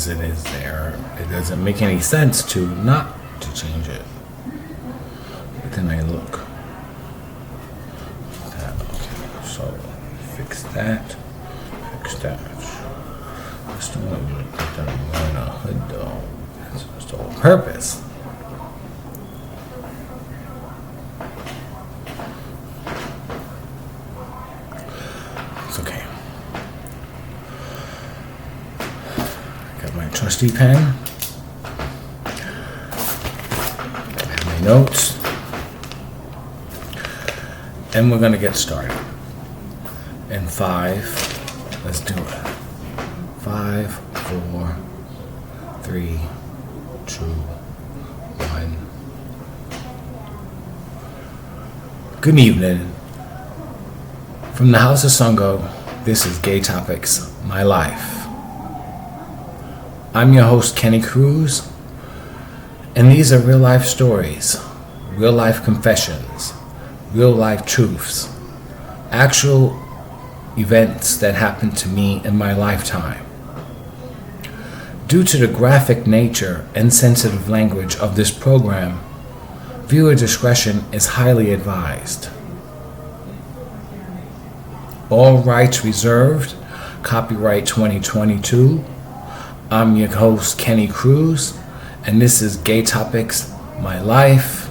as it is there. It doesn't make any sense to not to change it. But then I look. Okay, so fix that. Fix that. I still want to put that on a hood though. That's the whole purpose. It's okay. Got my trusty pen. Got my notes. And we're gonna get started. In 5, let's do it. 5, 4, 3, 2, 1. Good evening. From the House of Sungo, this is GayTopix, My Life. I'm your host, Kenny Cruz, and these are real life stories, real life confessions, real life truths, actual events that happened to me in my lifetime. Due to the graphic nature and sensitive language of this program, viewer discretion is highly advised. All rights reserved, copyright 2022. I'm your host, Kenny Cruz, and this is GayTopix, My Life.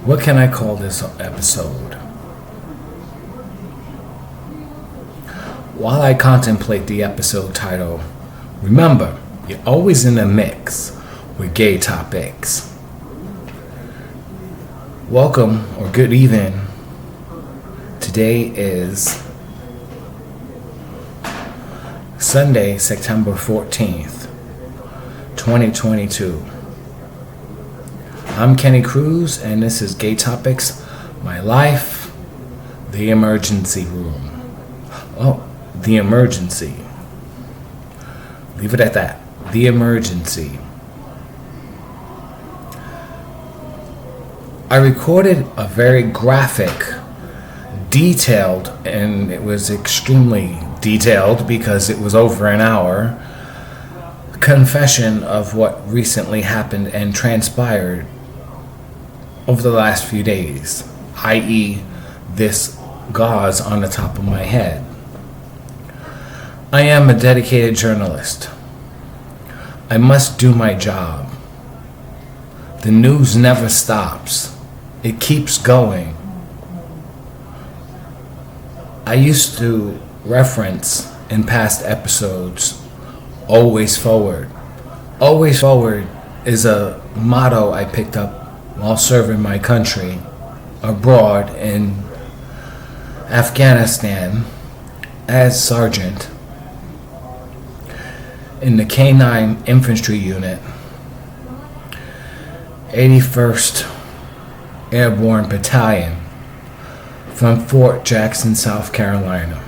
What can I call this episode? While I contemplate the episode title, remember, you're always in the mix with GayTopix. Welcome or good evening. Today is Sunday, September 14th, 2022. I'm Kenny Cruz, and this is GayTopix, My Life, The Emergency Room. Oh, The Emergency. Leave it at that. The Emergency. I recorded a very graphic, detailed, and it was extremely detailed because it was over an hour, confession of what recently happened and transpired over the last few days, i.e. this gauze on the top of my head. I am a dedicated journalist. I must do my job. The news never stops. It keeps going. I used to reference in past episodes, always forward. Always forward is a motto I picked up while serving my country abroad in Afghanistan as sergeant in the K9 Infantry Unit, 81st Airborne Battalion from Fort Jackson, South Carolina.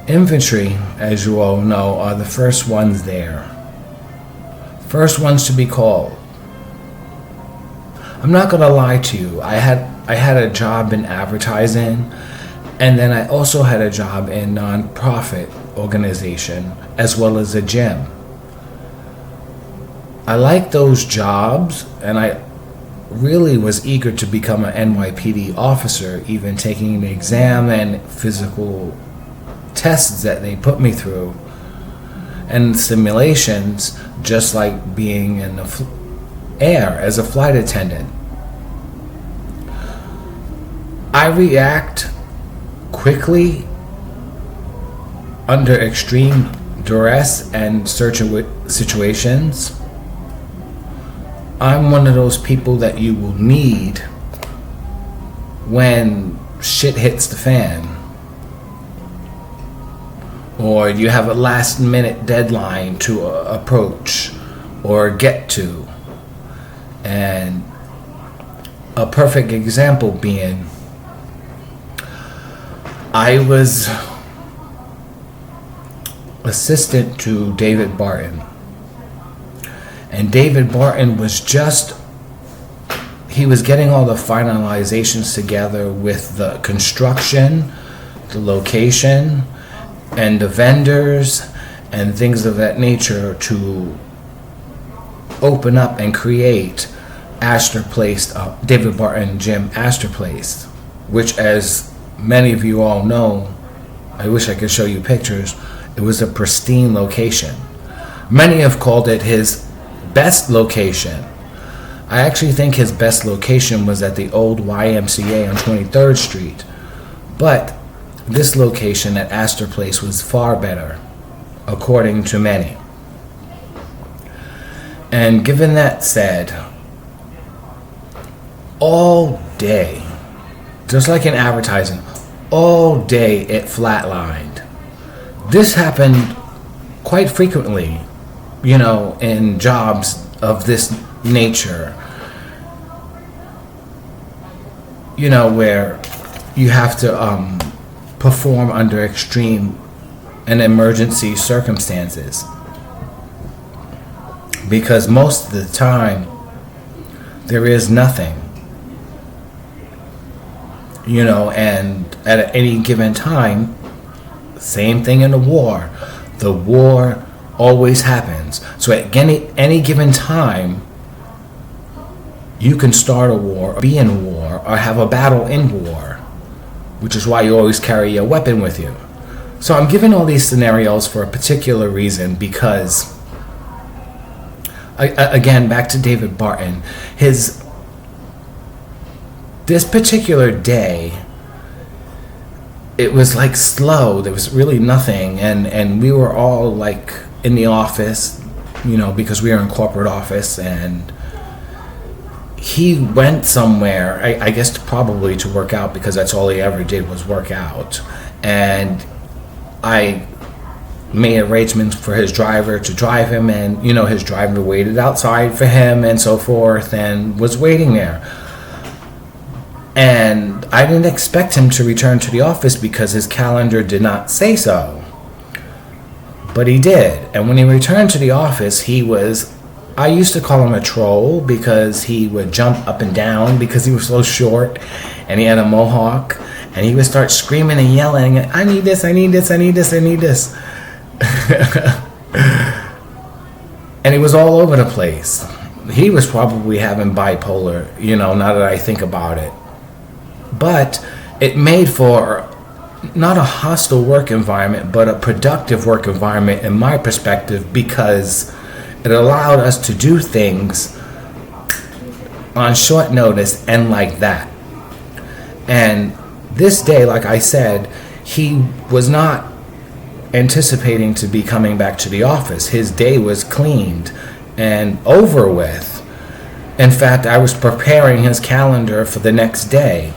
Infantry, as you all know, are the first ones there. First ones to be called. I'm not gonna lie to you. I had a job in advertising, and then I also had a job in non-profit organization as well as a gym. I liked those jobs, and I really was eager to become an NYPD officer, even taking the exam and physical tests that they put me through and simulations, just like being in the air as a flight attendant. I react quickly under extreme duress and certain situations. I'm one of those people that you will need when shit hits the fan, or you have a last minute deadline to approach or get to. And a perfect example being, I was assistant to David Barton. And David Barton was he was getting all the finalizations together with the construction, the location and the vendors and things of that nature to open up and create Astor Place, David Barton Gym Astor Place, which, as many of you all know, I wish I could show you pictures, it was a pristine location. Many have called it his best location. I actually think his best location was at the old YMCA on 23rd Street. But this location at Astor Place was far better, according to many. And given that said, all day, just like in advertising, all day it flatlined. This happened quite frequently, in jobs of this nature, where you have to perform under extreme and emergency circumstances. Because most of the time, there is nothing. And at any given time, same thing in a war. The war always happens. So at any given time, you can start a war, or be in a war, or have a battle in war, which is why you always carry a weapon with you. So I'm giving all these scenarios for a particular reason, because, again, back to David Barton, this particular day, it was like slow. There was really nothing, and we were all like in the office, because we were in corporate office, and he went somewhere, I guess probably to work out, because that's all he ever did was work out. And I made arrangements for his driver to drive him, and his driver waited outside for him and so forth, and was waiting there. And I didn't expect him to return to the office because his calendar did not say so. But he did. And when he returned to the office, I used to call him a troll, because he would jump up and down because he was so short and he had a mohawk, and he would start screaming and yelling, I need this, I need this, I need this, I need this. And he was all over the place. He was probably having bipolar, now that I think about it. But it made for not a hostile work environment, but a productive work environment in my perspective, because it allowed us to do things on short notice and like that. And this day, like I said, he was not anticipating to be coming back to the office. His day was cleaned and over with. In fact, I was preparing his calendar for the next day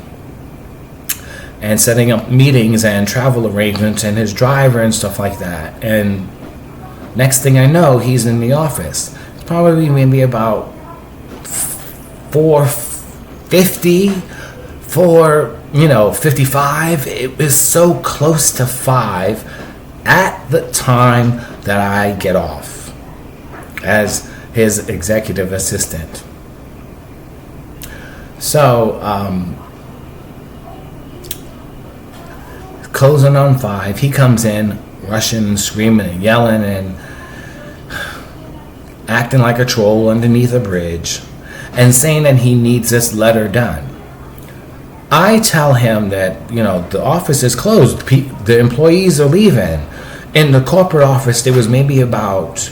and setting up meetings and travel arrangements and his driver and stuff like that. And next thing I know, he's in the office. It's probably maybe about 4:50, 4:55. It was so close to 5 at the time that I get off as his executive assistant. So, closing on 5, he comes in rushing and screaming and yelling and acting like a troll underneath a bridge and saying that he needs this letter done. I tell him that, the office is closed. The employees are leaving. In the corporate office, there was maybe about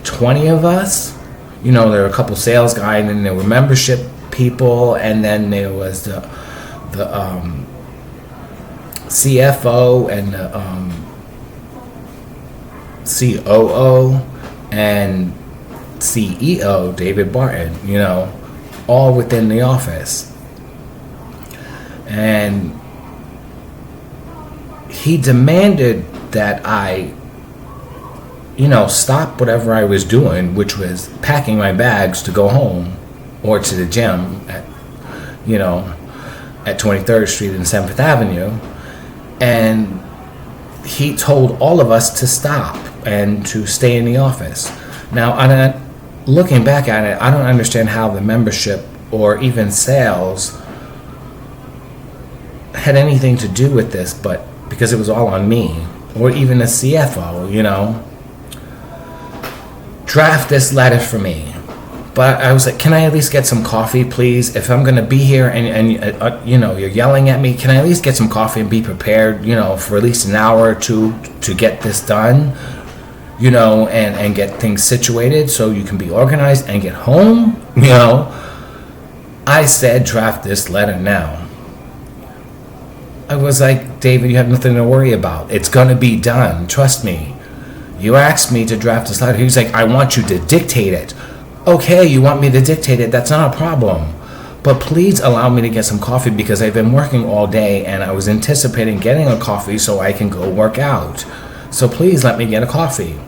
20 of us. There were a couple sales guys, and then there were membership people, and then there was the CFO and the COO and CEO, David Barton, all within the office. And he demanded that I, stop whatever I was doing, which was packing my bags to go home or to the gym at 23rd Street and 7th Avenue. And he told all of us to stop and to stay in the office. Now, looking back at it, I don't understand how the membership or even sales had anything to do with this, but because it was all on me, or even the CFO, draft this letter for me. But I was like, can I at least get some coffee, please? If I'm going to be here and you're yelling at me, can I at least get some coffee and be prepared, for at least an hour or two to get this done, and get things situated so you can be organized and get home, I said, draft this letter now. I was like, David, you have nothing to worry about. It's going to be done. Trust me. You asked me to draft this letter. He was like, I want you to dictate it. Okay, you want me to dictate it? That's not a problem. But please allow me to get some coffee because I've been working all day and I was anticipating getting a coffee so I can go work out. So please let me get a coffee.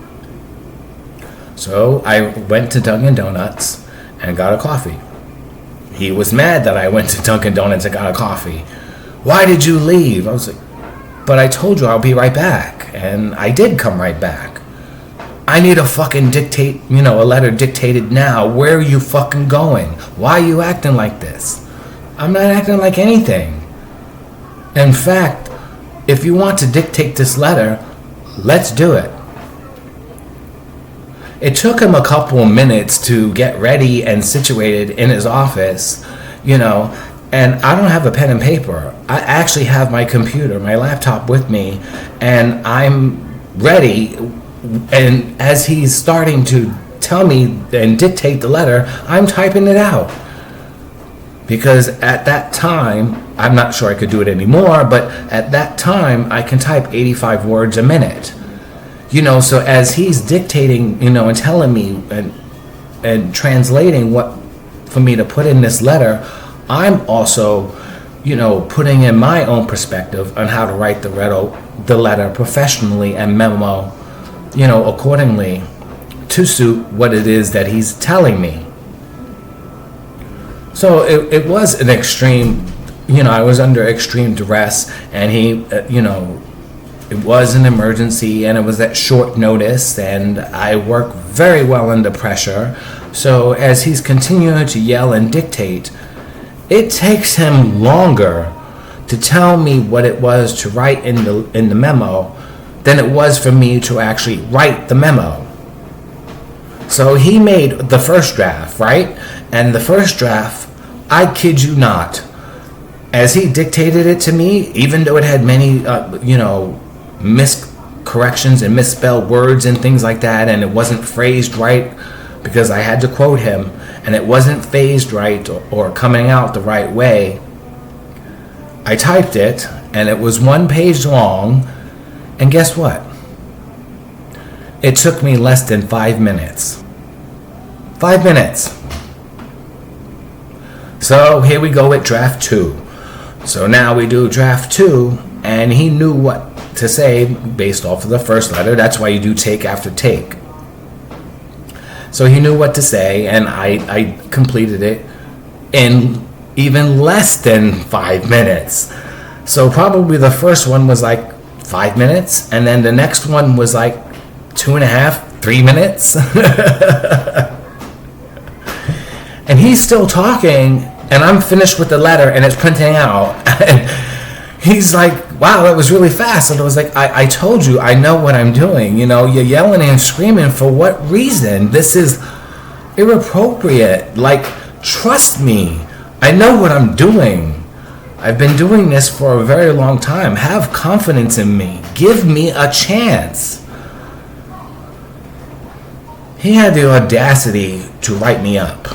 So I went to Dunkin' Donuts and got a coffee. He was mad that I went to Dunkin' Donuts and got a coffee. Why did you leave? I was like, but I told you I'll be right back. And I did come right back. I need a fucking a letter dictated now. Where are you fucking going? Why are you acting like this? I'm not acting like anything. In fact, if you want to dictate this letter, let's do it. It took him a couple of minutes to get ready and situated in his office, and I don't have a pen and paper. I actually have my computer, my laptop with me, and I'm ready. And as he's starting to tell me and dictate the letter, I'm typing it out. Because at that time, I'm not sure I could do it anymore, but at that time, I can type 85 words a minute. So as he's dictating, and telling me and translating what for me to put in this letter, I'm also, putting in my own perspective on how to write the letter professionally and memo, accordingly to suit what it is that he's telling me. So it was an extreme, I was under extreme duress, and he, it was an emergency, and it was at short notice, and I work very well under pressure. So as he's continuing to yell and dictate, it takes him longer to tell me what it was to write in the memo than it was for me to actually write the memo. So he made the first draft, right? And the first draft, I kid you not, as he dictated it to me, even though it had many, miscorrections and misspelled words and things like that, and it wasn't phrased right because I had to quote him, and it wasn't phrased right or coming out the right way, I typed it, and it was 1 page long. And guess what? It took me less than 5 minutes. 5 minutes. So here we go with draft 2. So now we do draft 2, and he knew what to say based off of the first letter. That's why you do take after take. So he knew what to say, and I completed it in even less than 5 minutes. So probably the first one was like 5 minutes, and then the next one was like 2.5, 3 minutes. And he's still talking, and I'm finished with the letter, and it's printing out. And he's like, wow, that was really fast. And I was like, I told you, I know what I'm doing. You're yelling and screaming for what reason? This is inappropriate. Like, trust me. I know what I'm doing. I've been doing this for a very long time. Have confidence in me. Give me a chance. He had the audacity to write me up.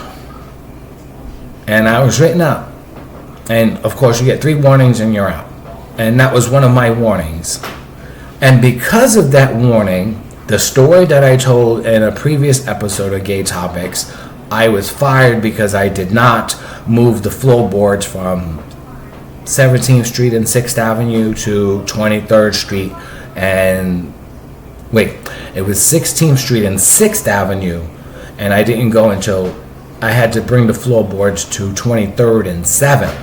And I was written up. And of course you get 3 warnings and you're out. And that was one of my warnings. And because of that warning, the story that I told in a previous episode of GayTopix, I was fired because I did not move the floorboards from 17th Street and 6th Avenue to 23rd Street and it was 16th Street and 6th Avenue, and I didn't go until I had to bring the floorboards to 23rd and 7th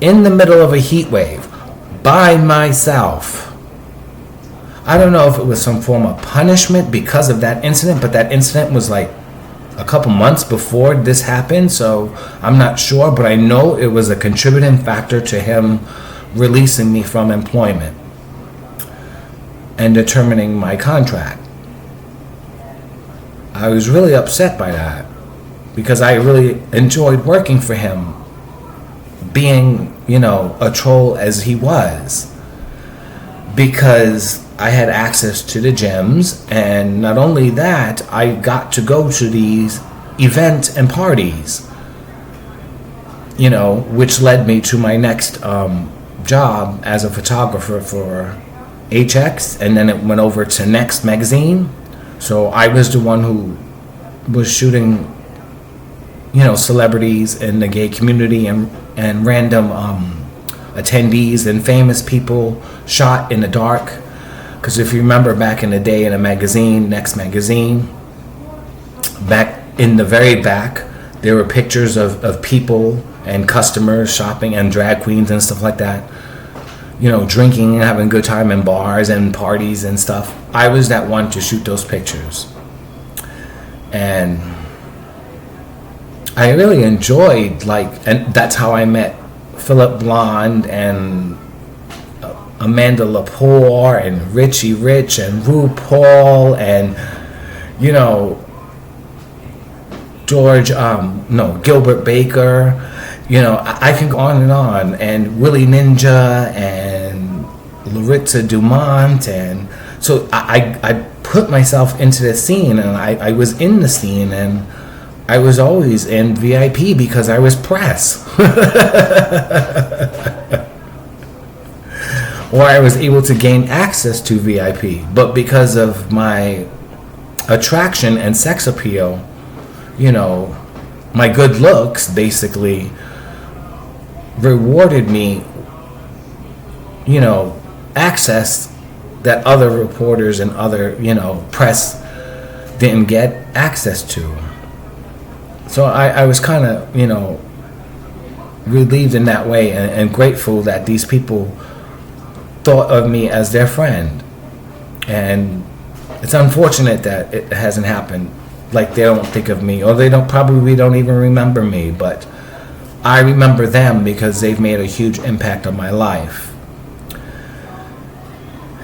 in the middle of a heat wave by myself. I don't know if it was some form of punishment because of that incident, but that incident was like a couple months before this happened, so I'm not sure, but I know it was a contributing factor to him releasing me from employment and determining my contract. I was really upset by that because I really enjoyed working for him, being, a troll as he was, because I had access to the gyms, and not only that, I got to go to these events and parties, which led me to my next job as a photographer for HX, and then it went over to Next magazine. So I was the one who was shooting, celebrities in the gay community and random attendees and famous people shot in the dark. Because if you remember back in the day in a magazine, Next magazine, back in the very back, there were pictures of people and customers shopping and drag queens and stuff like that, drinking and having a good time in bars and parties and stuff. I was that one to shoot those pictures. And I really enjoyed, and that's how I met Philip Blonde and Amanda Lepore and Richie Rich and RuPaul and, Gilbert Baker. I can go on, and Willie Ninja and Laritza Dumont. And so I put myself into the scene, and I was in the scene, and I was always in VIP because I was press. Or I was able to gain access to VIP. But because of my attraction and sex appeal, my good looks basically rewarded me, access that other reporters and other, press didn't get access to. So I was kind of, relieved in that way, and grateful that these people thought of me as their friend. And it's unfortunate that it hasn't happened. Like, they don't think of me, or they probably don't even remember me, but I remember them because they've made a huge impact on my life.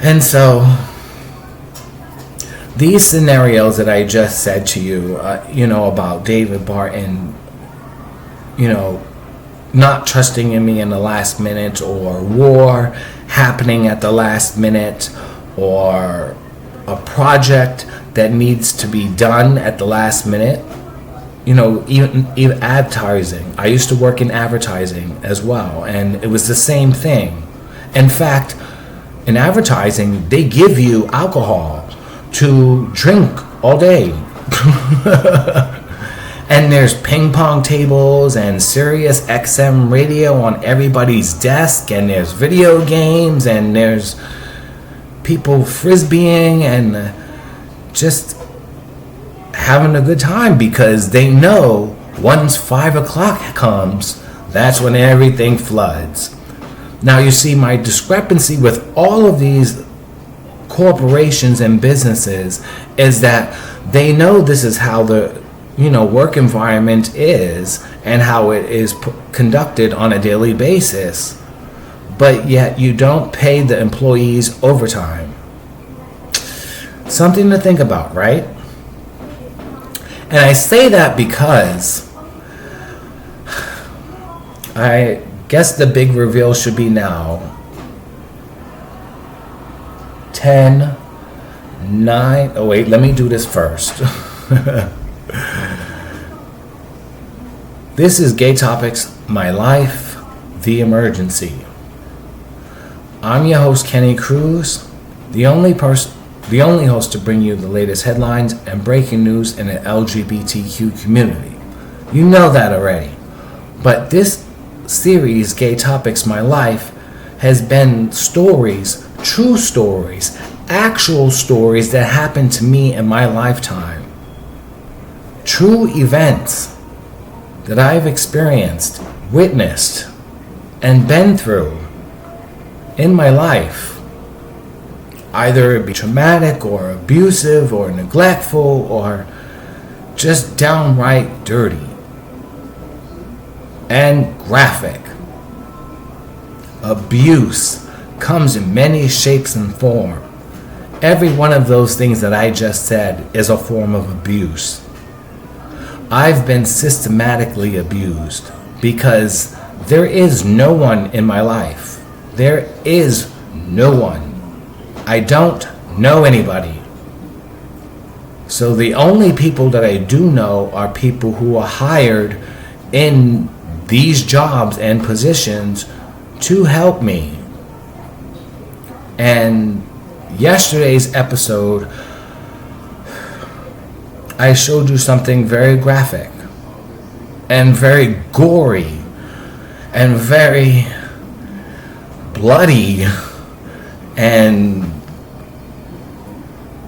And so these scenarios that I just said to you, about David Barton, not trusting in me in the last minute, or war happening at the last minute, or a project that needs to be done at the last minute. Even advertising. I used to work in advertising as well, and it was the same thing. In fact, in advertising, they give you alcohol to drink all day. And there's ping pong tables and Sirius XM radio on everybody's desk, and there's video games, and there's people frisbeeing and just having a good time, because they know once 5 o'clock comes, that's when everything floods. Now you see, my discrepancy with all of these corporations and businesses is that they know this is how the work environment is and how it is conducted on a daily basis, but yet you don't pay the employees overtime. Something to think about, right? And I say that because I guess the big reveal should be now. 10, 9, oh wait, let me do this first. This is GayTopix, My Life, The Emergency. I'm your host, Kenny Cruz, the only host to bring you the latest headlines and breaking news in the LGBTQ community. You know that already. But this series, GayTopix, My Life, has been stories, true stories, actual stories that happened to me in my lifetime. True events that I've experienced, witnessed, and been through in my life. Either it be traumatic or abusive or neglectful or just downright dirty and graphic. Abuse comes in many shapes and forms. Every one of those things that I just said is a form of abuse. I've been systematically abused because there is no one in my life. There is no one. I don't know anybody. So the only people that I do know are people who are hired in these jobs and positions to help me. And yesterday's episode, I showed you something very graphic and very gory and very bloody, and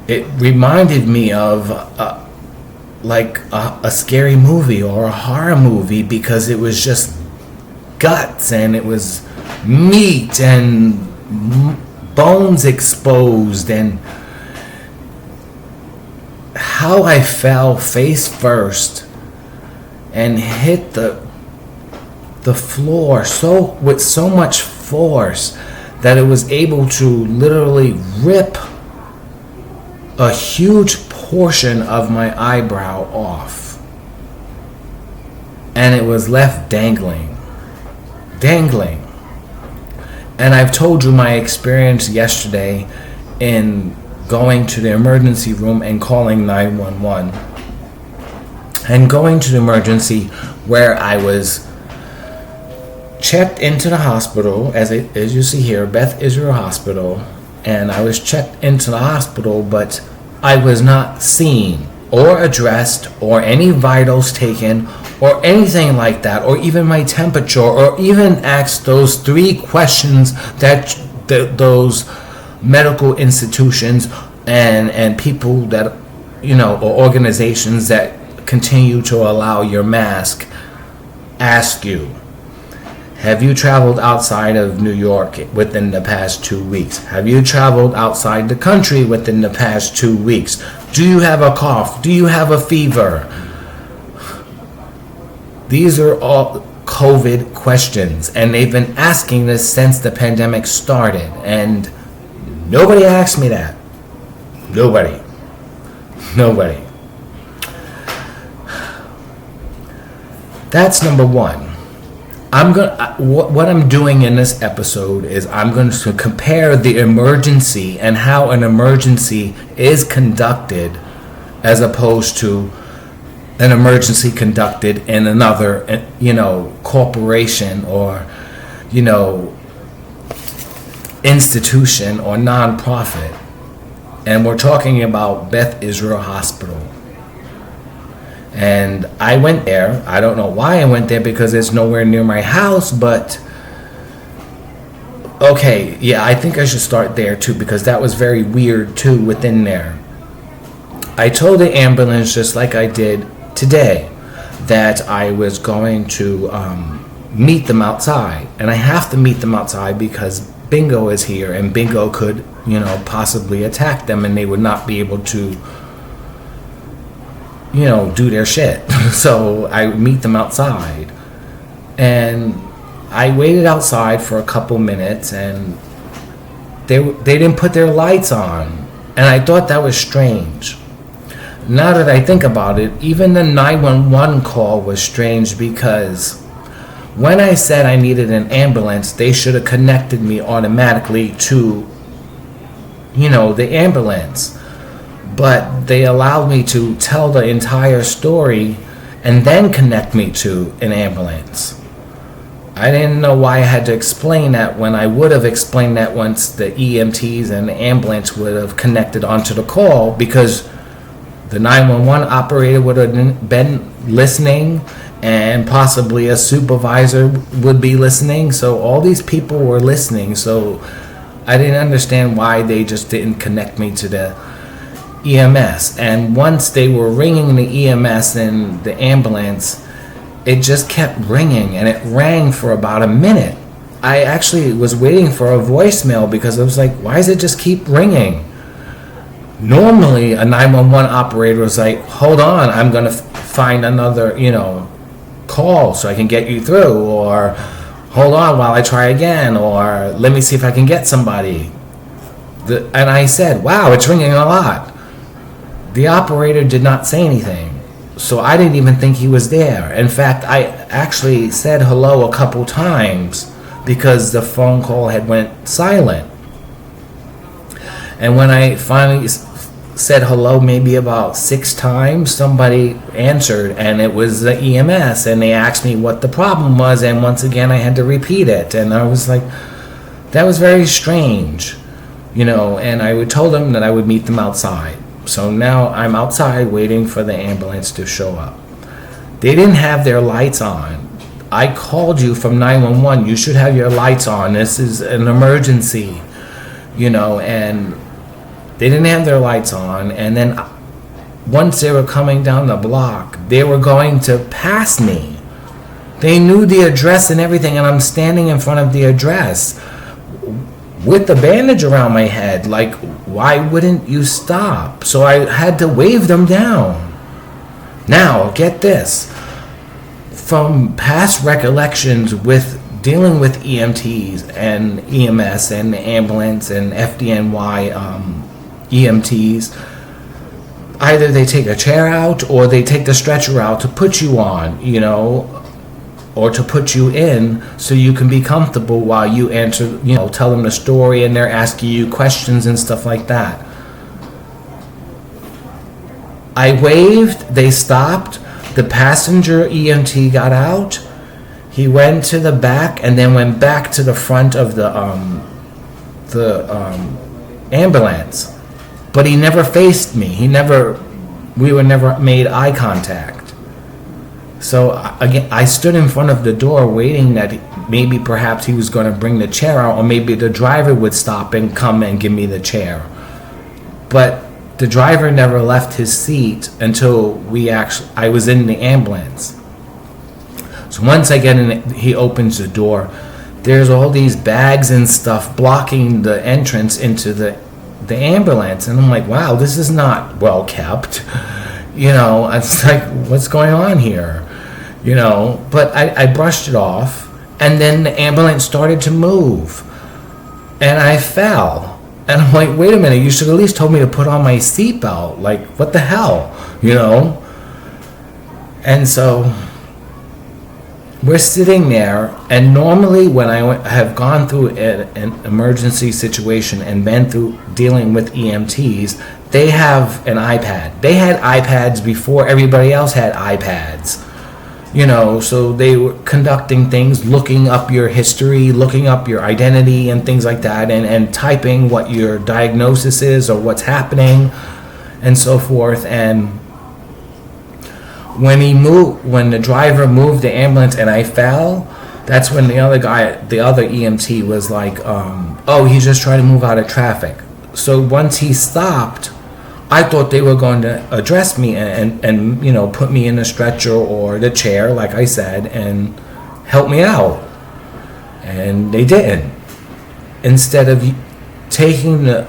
it reminded me of a scary movie or a horror movie, because it was just guts and it was meat and bones exposed, and how I fell face first and hit the floor with so much force that it was able to literally rip a huge portion of my eyebrow off, and it was left dangling. And I've told you my experience yesterday in going to the emergency room and calling 911, and going to the emergency where I was checked into the hospital, as you see here, Beth Israel Hospital, and I was checked into the hospital, but I was not seen or addressed or any vitals taken or anything like that, or even my temperature, or even asked those 3 questions that those medical institutions and people that, or organizations that continue to allow your mask ask you. Have you traveled outside of New York within the past 2 weeks? Have you traveled outside the country within the past 2 weeks? Do you have a cough? Do you have a fever? These are all COVID questions, and they've been asking this since the pandemic started, and nobody asked me that. Nobody. That's number one. What I'm doing in this episode is I'm going to compare the emergency and how an emergency is conducted as opposed to an emergency conducted in another, corporation or, institution or nonprofit. And we're talking about Beth Israel Hospital. And I went there. I don't know why I went there, because it's nowhere near my house, but okay, yeah, I think I should start there too, because that was very weird too within there. I told the ambulance, just like I did today, that I was going to meet them outside, and I have to meet them outside because Bingo is here, and Bingo could, possibly attack them, and they would not be able to, do their shit. So I meet them outside, and I waited outside for a couple minutes, and they didn't put their lights on, and I thought that was strange. Now that I think about it, even the 911 call was strange, because when I said I needed an ambulance, they should have connected me automatically to, the ambulance. But they allowed me to tell the entire story and then connect me to an ambulance. I didn't know why I had to explain that, when I would have explained that once the EMTs and the ambulance would have connected onto the call, because the 911 operator would have been listening, and possibly a supervisor would be listening. So all these people were listening. So I didn't understand why they just didn't connect me to the EMS. And once they were ringing the EMS and the ambulance, it just kept ringing, and it rang for about a minute. I actually was waiting for a voicemail, because I was like, why does it just keep ringing? Normally a 911 operator is like, hold on, I'm going to find another, call so I can get you through, or hold on while I try again, or let me see if I can get somebody. And I said, wow, it's ringing a lot. The operator did not say anything, so I didn't even think he was there. In fact, I actually said hello a couple times because the phone call had went silent. And when I finally said hello maybe about 6 times, somebody answered, and it was the EMS, and they asked me what the problem was, and once again I had to repeat it. And I was like, that was very strange, and I told them that I would meet them outside. So now I'm outside waiting for the ambulance to show up. They didn't have their lights on. I called you from 911. You should have your lights on. This is an emergency, and they didn't have their lights on. And then once they were coming down the block, they were going to pass me. They knew the address and everything, and I'm standing in front of the address with the bandage around my head. Like, why wouldn't you stop? So I had to wave them down. Now, get this. From past recollections with dealing with EMTs and EMS and ambulance and FDNY EMTs, either they take a chair out or they take the stretcher out to put you on, or to put you in so you can be comfortable while you answer, tell them the story, and they're asking you questions and stuff like that. I waved, they stopped, the passenger EMT got out, he went to the back and then went back to the front of the ambulance, but he never faced me. We were never made eye contact. So again, I stood in front of the door waiting that maybe perhaps he was going to bring the chair out, or maybe the driver would stop and come and give me the chair. But the driver never left his seat until I was in the ambulance. So once I get in, he opens the door. There's all these bags and stuff blocking the entrance into the ambulance, and I'm like, wow, this is not well kept. It's like, what's going on here? But I brushed it off, and then the ambulance started to move, and I fell. And I'm like, wait a minute, you should at least told me to put on my seatbelt. Like, what the hell? And so we're sitting there, and normally when I have gone through an emergency situation and been through dealing with EMTs, they have an iPad. They had iPads before everybody else had iPads. So they were conducting things, looking up your history, looking up your identity and things like that, and typing what your diagnosis is or what's happening and so forth. And when the driver moved the ambulance and I fell, that's when the other EMT was like, oh, he's just trying to move out of traffic. So once he stopped, I thought they were going to address me and put me in the stretcher or the chair, like I said, and help me out. And they didn't. Instead of taking the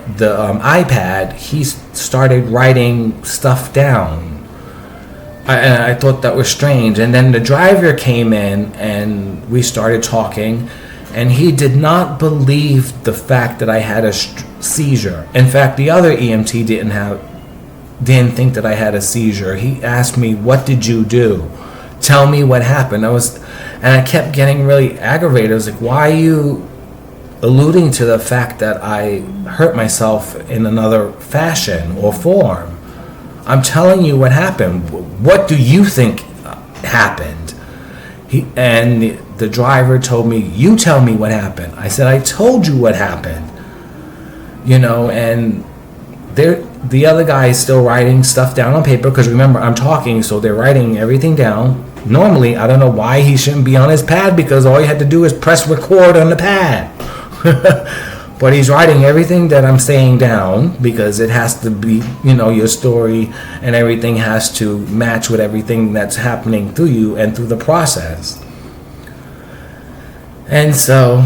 iPad, he started writing stuff down. I thought that was strange. And then the driver came in and we started talking, and he did not believe the fact that I had a seizure. In fact, the other EMT didn't think that I had a seizure. He asked me, what did you do? Tell me what happened. And I kept getting really aggravated. I was like, why are you alluding to the fact that I hurt myself in another fashion or form? I'm telling you what happened. What do you think happened? And the driver told me, you tell me what happened. I said, I told you what happened. And the other guy is still writing stuff down on paper, because remember, I'm talking, so they're writing everything down. Normally, I don't know why he shouldn't be on his pad, because all you had to do is press record on the pad. But he's writing everything that I'm saying down, because it has to be, your story and everything has to match with everything that's happening through you and through the process. And so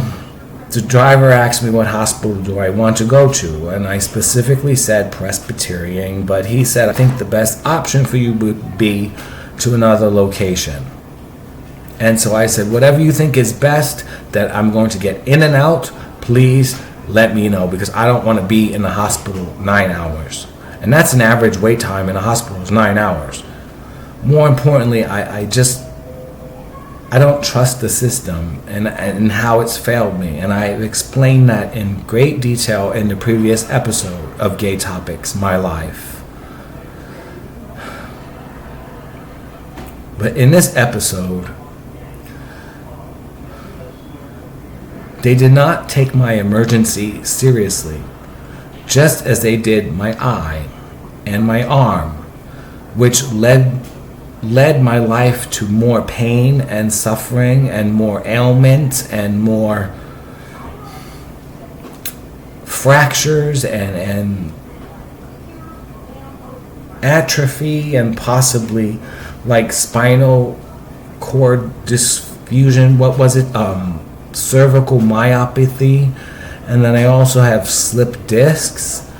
the driver asked me what hospital do I want to go to, and I specifically said Presbyterian, but he said, I think the best option for you would be to another location. And so I said, whatever you think is best that I'm going to get in and out, please let me know, because I don't want to be in the hospital 9 hours. And that's an average wait time in a hospital, is 9 hours. More importantly, I don't trust the system and how it's failed me. And I explained that in great detail in the previous episode of GayTopix, My Life. But in this episode, they did not take my emergency seriously, just as they did my eye and my arm, which led my life to more pain and suffering and more ailment and more fractures and atrophy and possibly like spinal cord dysfusion. What was it? Cervical myopathy. And then I also have slip discs.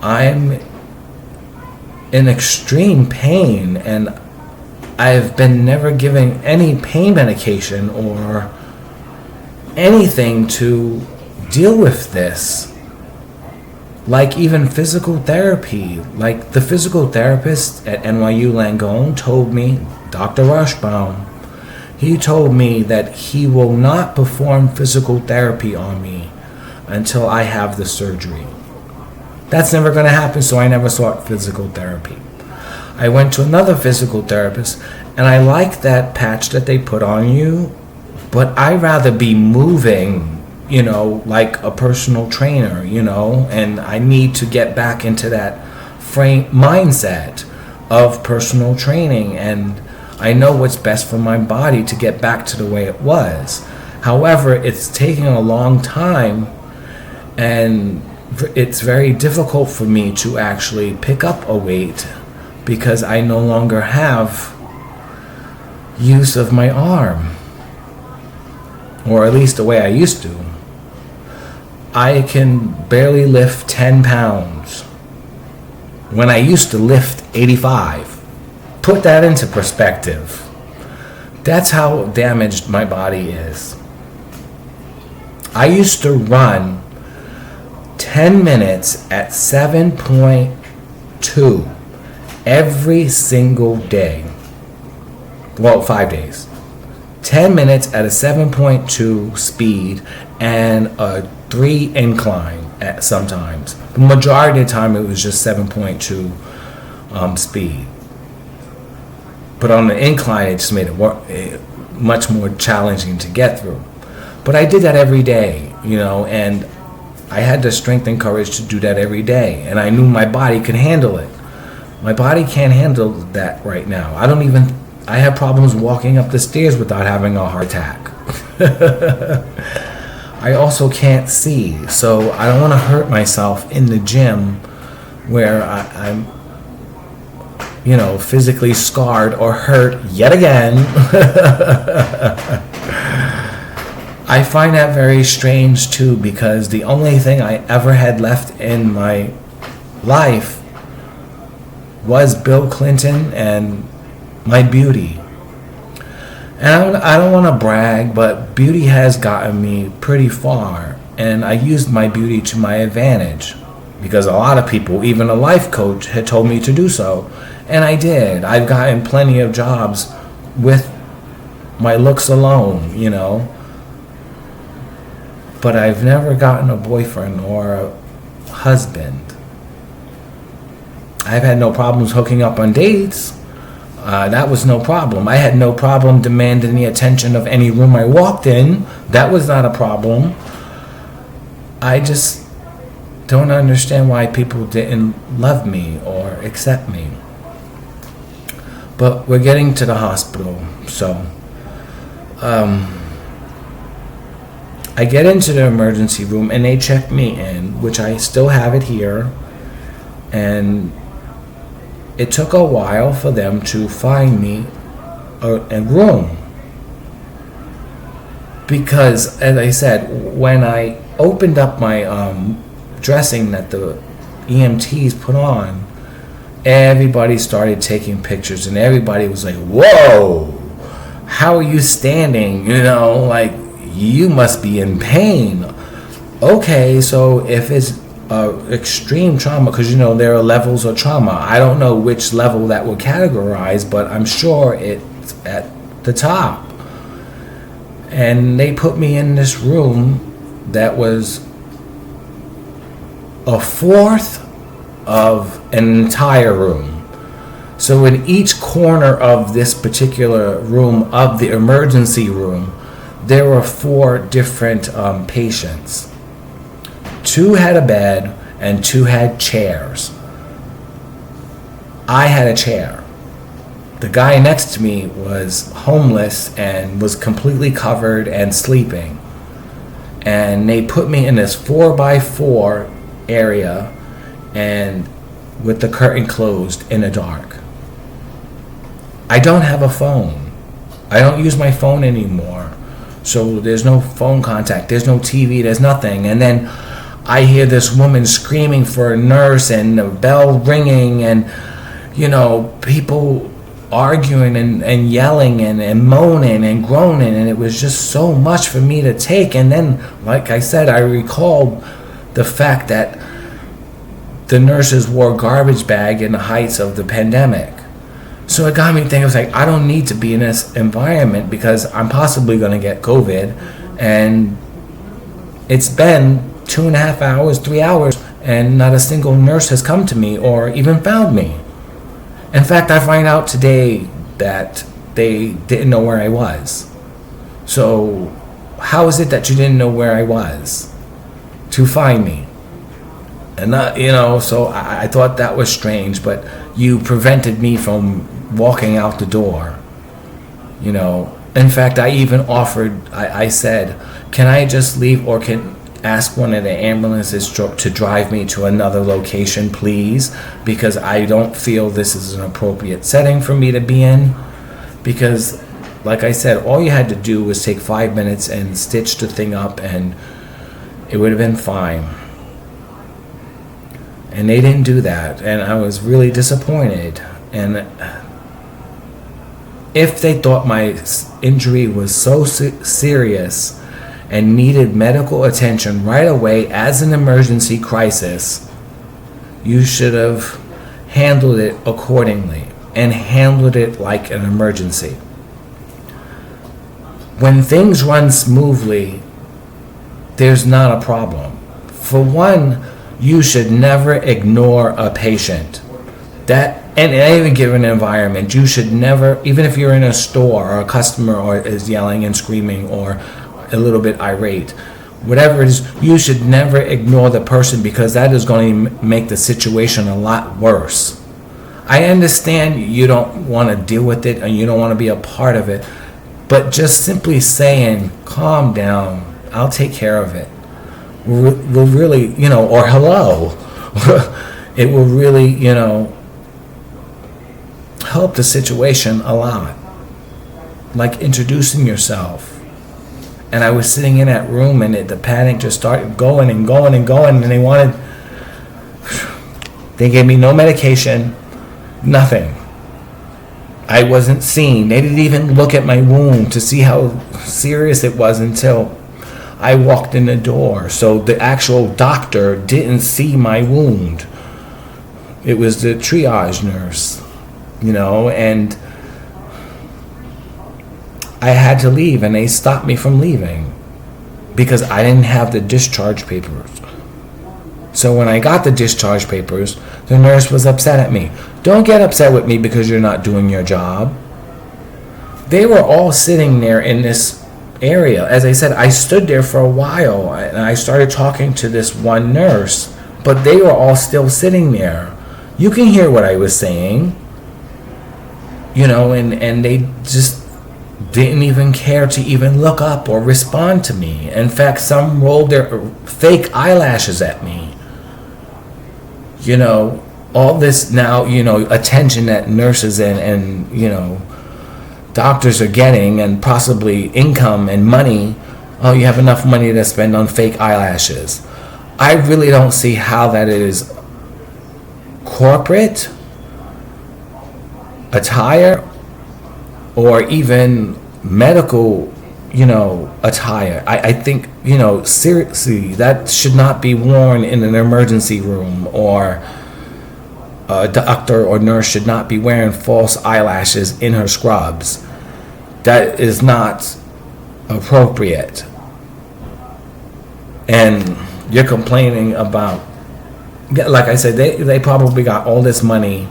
I'm in extreme pain, and I've been never given any pain medication or anything to deal with this. Like even physical therapy. Like the physical therapist at NYU Langone told me, Dr. Rushbaum, he told me that he will not perform physical therapy on me until I have the surgery. That's never going to happen, so I never sought physical therapy. I went to another physical therapist, and I like that patch that they put on you, but I'd rather be moving, like a personal trainer, and I need to get back into that mindset of personal training, and I know what's best for my body to get back to the way it was. However, it's taking a long time, and it's very difficult for me to actually pick up a weight because I no longer have use of my arm, or at least the way I used to. I can barely lift 10 pounds when I used to lift 85. Put that into perspective. That's how damaged my body is. I used to run 10 minutes at 7.2 every single day. Well, 5 days. 10 minutes at a 7.2 speed and a 3 incline at sometimes. The majority of the time it was just 7.2 speed. But on the incline it just made it much more challenging to get through. But I did that every day, and I had the strength and courage to do that every day, and I knew my body could handle it. My body can't handle that right now. I have problems walking up the stairs without having a heart attack. I also can't see, so I don't want to hurt myself in the gym where I'm physically scarred or hurt yet again. I find that very strange too, because the only thing I ever had left in my life was Bill Clinton and my beauty. And I don't want to brag, but beauty has gotten me pretty far, and I used my beauty to my advantage, because a lot of people, even a life coach, had told me to do so, and I did. I've gotten plenty of jobs with my looks alone, but I've never gotten a boyfriend or a husband. I've had no problems hooking up on dates. That was no problem. I had no problem demanding the attention of any room I walked in. That was not a problem. I just don't understand why people didn't love me or accept me. But we're getting to the hospital, so I get into the emergency room and they check me in, which I still have it here, and it took a while for them to find me a room, because, as I said, when I opened up my dressing that the EMTs put on, everybody started taking pictures, and everybody was like, whoa, How are you standing? Like, you must be in pain. Okay, so if it's extreme trauma, because there are levels of trauma. I don't know which level that will categorize, but I'm sure it's at the top. And they put me in this room that was a fourth of an entire room. So in each corner of this particular room, of the emergency room, there were 4 different patients. 2 had a bed and 2 had chairs. I had a chair. The guy next to me was homeless and was completely covered and sleeping. And they put me in this 4x4 area and with the curtain closed in the dark. I don't have a phone. I don't use my phone anymore. So there's no phone contact, there's no TV, there's nothing. And then I hear this woman screaming for a nurse and the bell ringing and, people arguing and yelling and moaning and groaning. And it was just so much for me to take. And then, like I said, I recalled the fact that the nurses wore garbage bag in the heights of the pandemic. So it got me thinking, I was like, I don't need to be in this environment because I'm possibly going to get COVID. And it's been 2.5 hours, 3 hours, and not a single nurse has come to me or even found me. In fact, I find out today that they didn't know where I was. So how is it that you didn't know where I was to find me? And not, so I thought that was strange, but you prevented me from walking out the door. In fact, I even offered, I said, can I just leave or can ask one of the ambulances to drive me to another location, please? Because I don't feel this is an appropriate setting for me to be in. Because, like I said, all you had to do was take 5 minutes and stitch the thing up and it would have been fine. And they didn't do that, and I was really disappointed. And if they thought my injury was so serious and needed medical attention right away as an emergency crisis, you should have handled it accordingly and handled it like an emergency. When things run smoothly, there's not a problem. For one, you should never ignore a patient. That, in any given environment, you should never, even if you're in a store or a customer is yelling and screaming or a little bit irate, whatever it is, you should never ignore the person because that is going to make the situation a lot worse. I understand you don't want to deal with it and you don't want to be a part of it, but just simply saying, calm down, I'll take care of it, will really, or hello, it will really, help the situation a lot. Like introducing yourself. And I was sitting in that room and the panic just started going and going and going, and they gave me no medication, nothing. I wasn't seen. They didn't even look at my wound to see how serious it was until I walked in the door. So the actual doctor didn't see my wound. It was the triage nurse, and I had to leave, and they stopped me from leaving because I didn't have the discharge papers. So when I got the discharge papers, the nurse was upset at me. Don't get upset with me because you're not doing your job. They were all sitting there in this area. As I said, I stood there for a while and I started talking to this one nurse, but they were all still sitting there. You can hear what I was saying, and they just didn't even care to even look up or respond to me. In fact, some rolled their fake eyelashes at me. All this now, attention that nurses and doctors are getting, and possibly income and money. Oh, you have enough money to spend on fake eyelashes. I really don't see how that is corporate attire or even medical, attire. I think, seriously, that should not be worn in an emergency room, or a doctor or nurse should not be wearing false eyelashes in her scrubs. That is not appropriate. And you're complaining about, like I said, they probably got all this money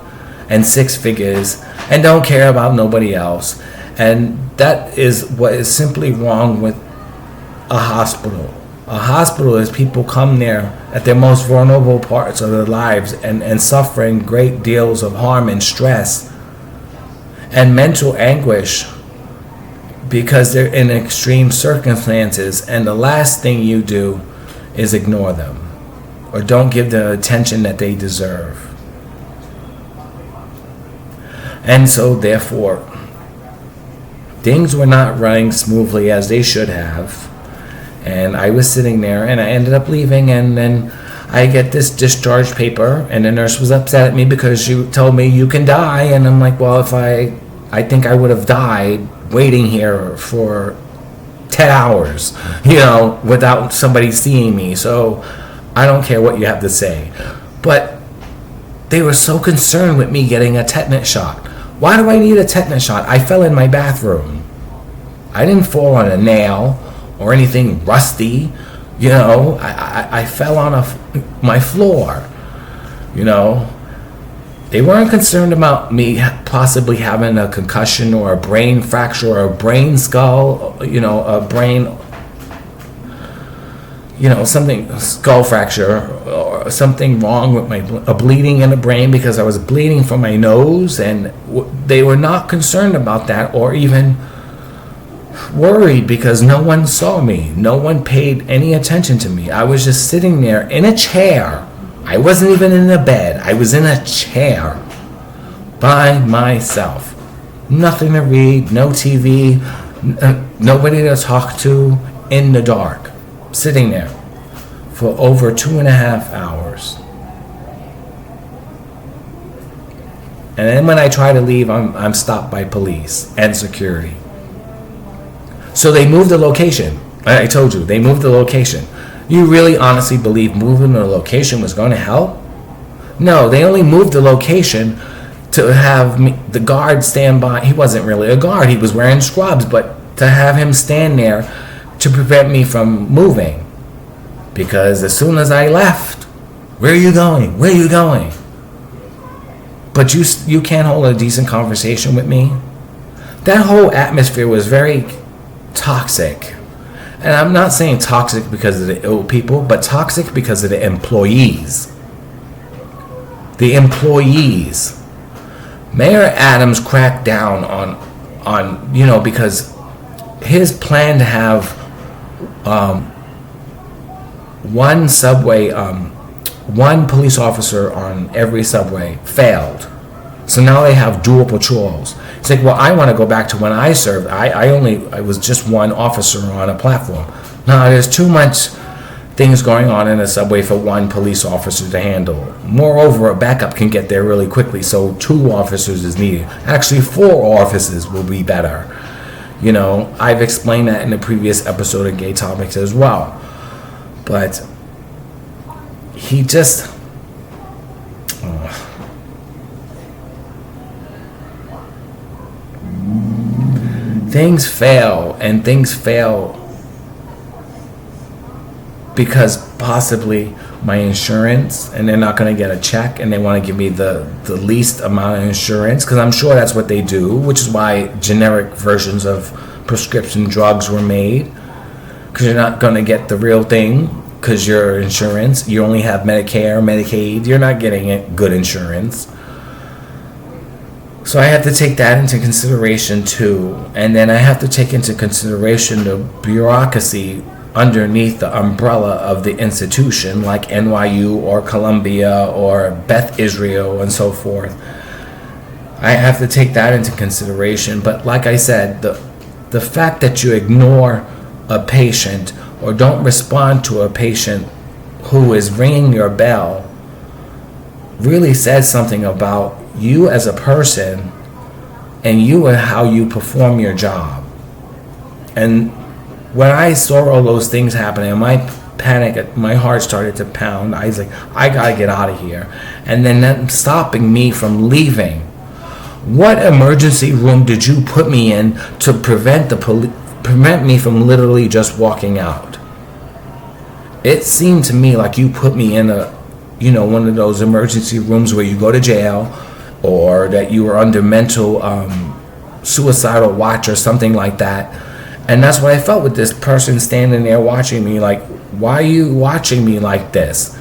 and six figures and don't care about nobody else. And that is what is simply wrong with a hospital. A hospital is people come there at their most vulnerable parts of their lives and suffering great deals of harm and stress and mental anguish because they're in extreme circumstances, and the last thing you do is ignore them or don't give the attention that they deserve. And so therefore, things were not running smoothly as they should have. And I was sitting there, and I ended up leaving, and then I get this discharge paper, and the nurse was upset at me because she told me, you can die. And I'm like, well, if I think I would have died waiting here for 10 hours, without somebody seeing me. So I don't care what you have to say. But they were so concerned with me getting a tetanus shot. Why do I need a tetanus shot? I fell in my bathroom. I didn't fall on a nail or anything rusty. I fell on my floor. They weren't concerned about me possibly having a concussion or a brain fracture or a brain skull, a brain, something, skull fracture or something wrong with a bleeding in the brain because I was bleeding from my nose, and they were not concerned about that or even worried because no one saw me. No one paid any attention to me. I was just sitting there in a chair. I wasn't even in a bed. I was in a chair by myself. Nothing to read, no TV, nobody to talk to, in the dark. Sitting there for over 2.5 hours. And then when I try to leave, I'm stopped by police and security. So they moved the location. I told you, they moved the location. You really honestly believe moving the location was going to help? No, they only moved the location to have the guard stand by. He wasn't really a guard. He was wearing scrubs, but to have him stand there to prevent me from moving. Because as soon as I left, where are you going? Where are you going? But you can't hold a decent conversation with me? That whole atmosphere was very toxic. And I'm not saying toxic because of the ill people, but toxic because of the employees. The employees. Mayor Adams cracked down on because his plan to have one subway, one police officer on every subway failed. So now they have dual patrols. It's like, well, I want to go back to when I served. I was just one officer on a platform. Now there's too much things going on in a subway for one police officer to handle. Moreover, a backup can get there really quickly, so 2 officers is needed. Actually, 4 officers will be better. I've explained that in the previous episode of GayTopix as well. But he just... Things fail because possibly my insurance, and they're not going to get a check, and they want to give me the least amount of insurance, because I'm sure that's what they do, which is why generic versions of prescription drugs were made, because you're not going to get the real thing, because your insurance, you only have Medicare, Medicaid, you're not getting good insurance. So I have to take that into consideration too. And then I have to take into consideration the bureaucracy underneath the umbrella of the institution, like NYU or Colombia or Beth Israel and so forth. I have to take that into consideration. But like I said, the fact that you ignore a patient or don't respond to a patient who is ringing your bell really says something about you as a person and you and how you perform your job. And when I saw all those things happening, my heart started to pound. I was like, I gotta get out of here. And then that stopping me from leaving. What emergency room did you put me in to prevent me from literally just walking out? It seemed to me like you put me in one of those emergency rooms where you go to jail, or that you were under mental suicidal watch or something like that. And that's what I felt with this person standing there watching me, like, why are you watching me like this?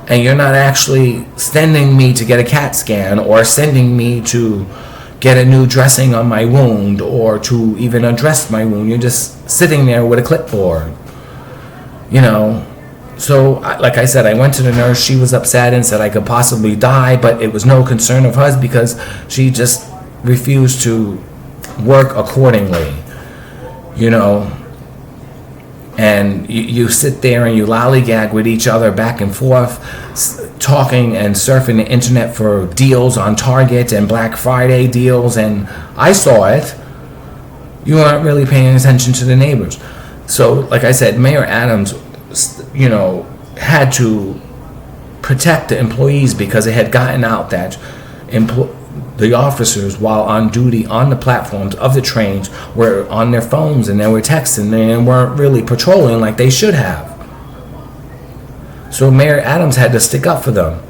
And you're not actually sending me to get a CAT scan, or sending me to get a new dressing on my wound, or to even address my wound. You're just sitting there with a clipboard, So, like I said, I went to the nurse. She was upset and said I could possibly die, but it was no concern of hers because she just refused to work accordingly, And you sit there and you lollygag with each other back and forth, talking and surfing the internet for deals on Target and Black Friday deals, and I saw it. You aren't really paying attention to the neighbors. So, like I said, Mayor Adams, had to protect the employees because it had gotten out that the officers, while on duty on the platforms of the trains, were on their phones and they were texting and weren't really patrolling like they should have. So Mayor Adams had to stick up for them.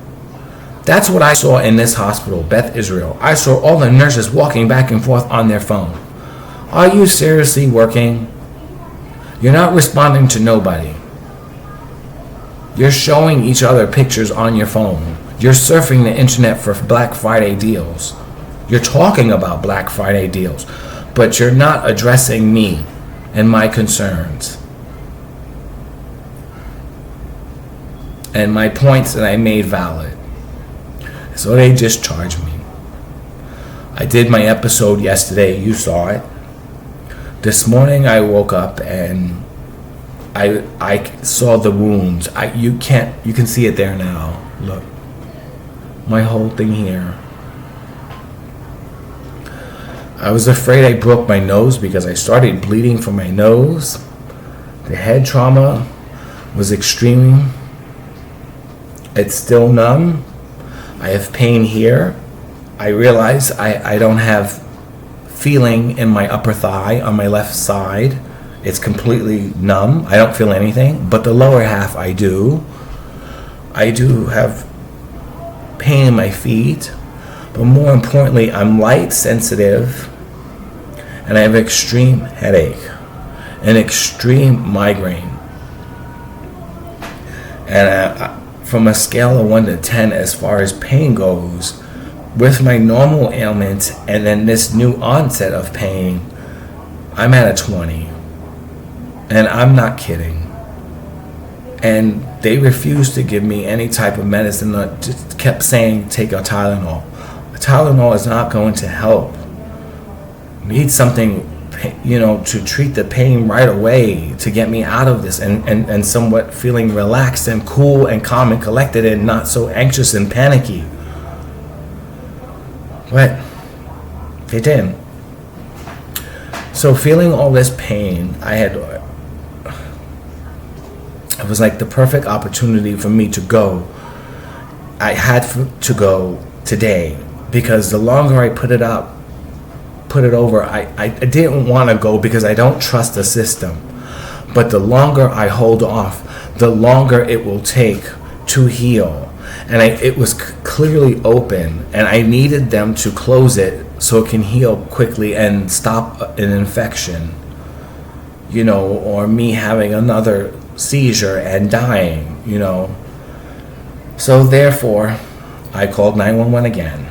That's what I saw in this hospital, Beth Israel. I saw all the nurses walking back and forth on their phone. Are you seriously working? You're not responding to nobody. You're showing each other pictures on your phone. You're surfing the internet for Black Friday deals. You're talking about Black Friday deals, but you're not addressing me and my concerns. And my points that I made valid. So they discharged me. I did my episode yesterday. You saw it. This morning I woke up and I saw the wounds. You can see it there now. Look. My whole thing here. I was afraid I broke my nose because I started bleeding from my nose. The head trauma was extreme. It's still numb. I have pain here. I realize I don't have feeling in my upper thigh on my left side. It's completely numb. I don't feel anything, but the lower half I do. I do have pain in my feet, but more importantly, I'm light sensitive, and I have extreme headache, an extreme migraine. And from a scale of 1 to 10, as far as pain goes, with my normal ailments and then this new onset of pain, I'm at a 20. And I'm not kidding. And they refused to give me any type of medicine. Just kept saying, take a Tylenol. A Tylenol is not going to help. Need something, to treat the pain right away, to get me out of this and somewhat feeling relaxed and cool and calm and collected and not so anxious and panicky. But they didn't. So feeling all this pain, it was like the perfect opportunity for me to go. I had to go today because the longer I put it over, I didn't want to go because I don't trust the system. But the longer I hold off, the longer it will take to heal. And it was clearly open, and I needed them to close it so it can heal quickly and stop an infection, or me having another seizure and dying, So therefore, I called 911 again.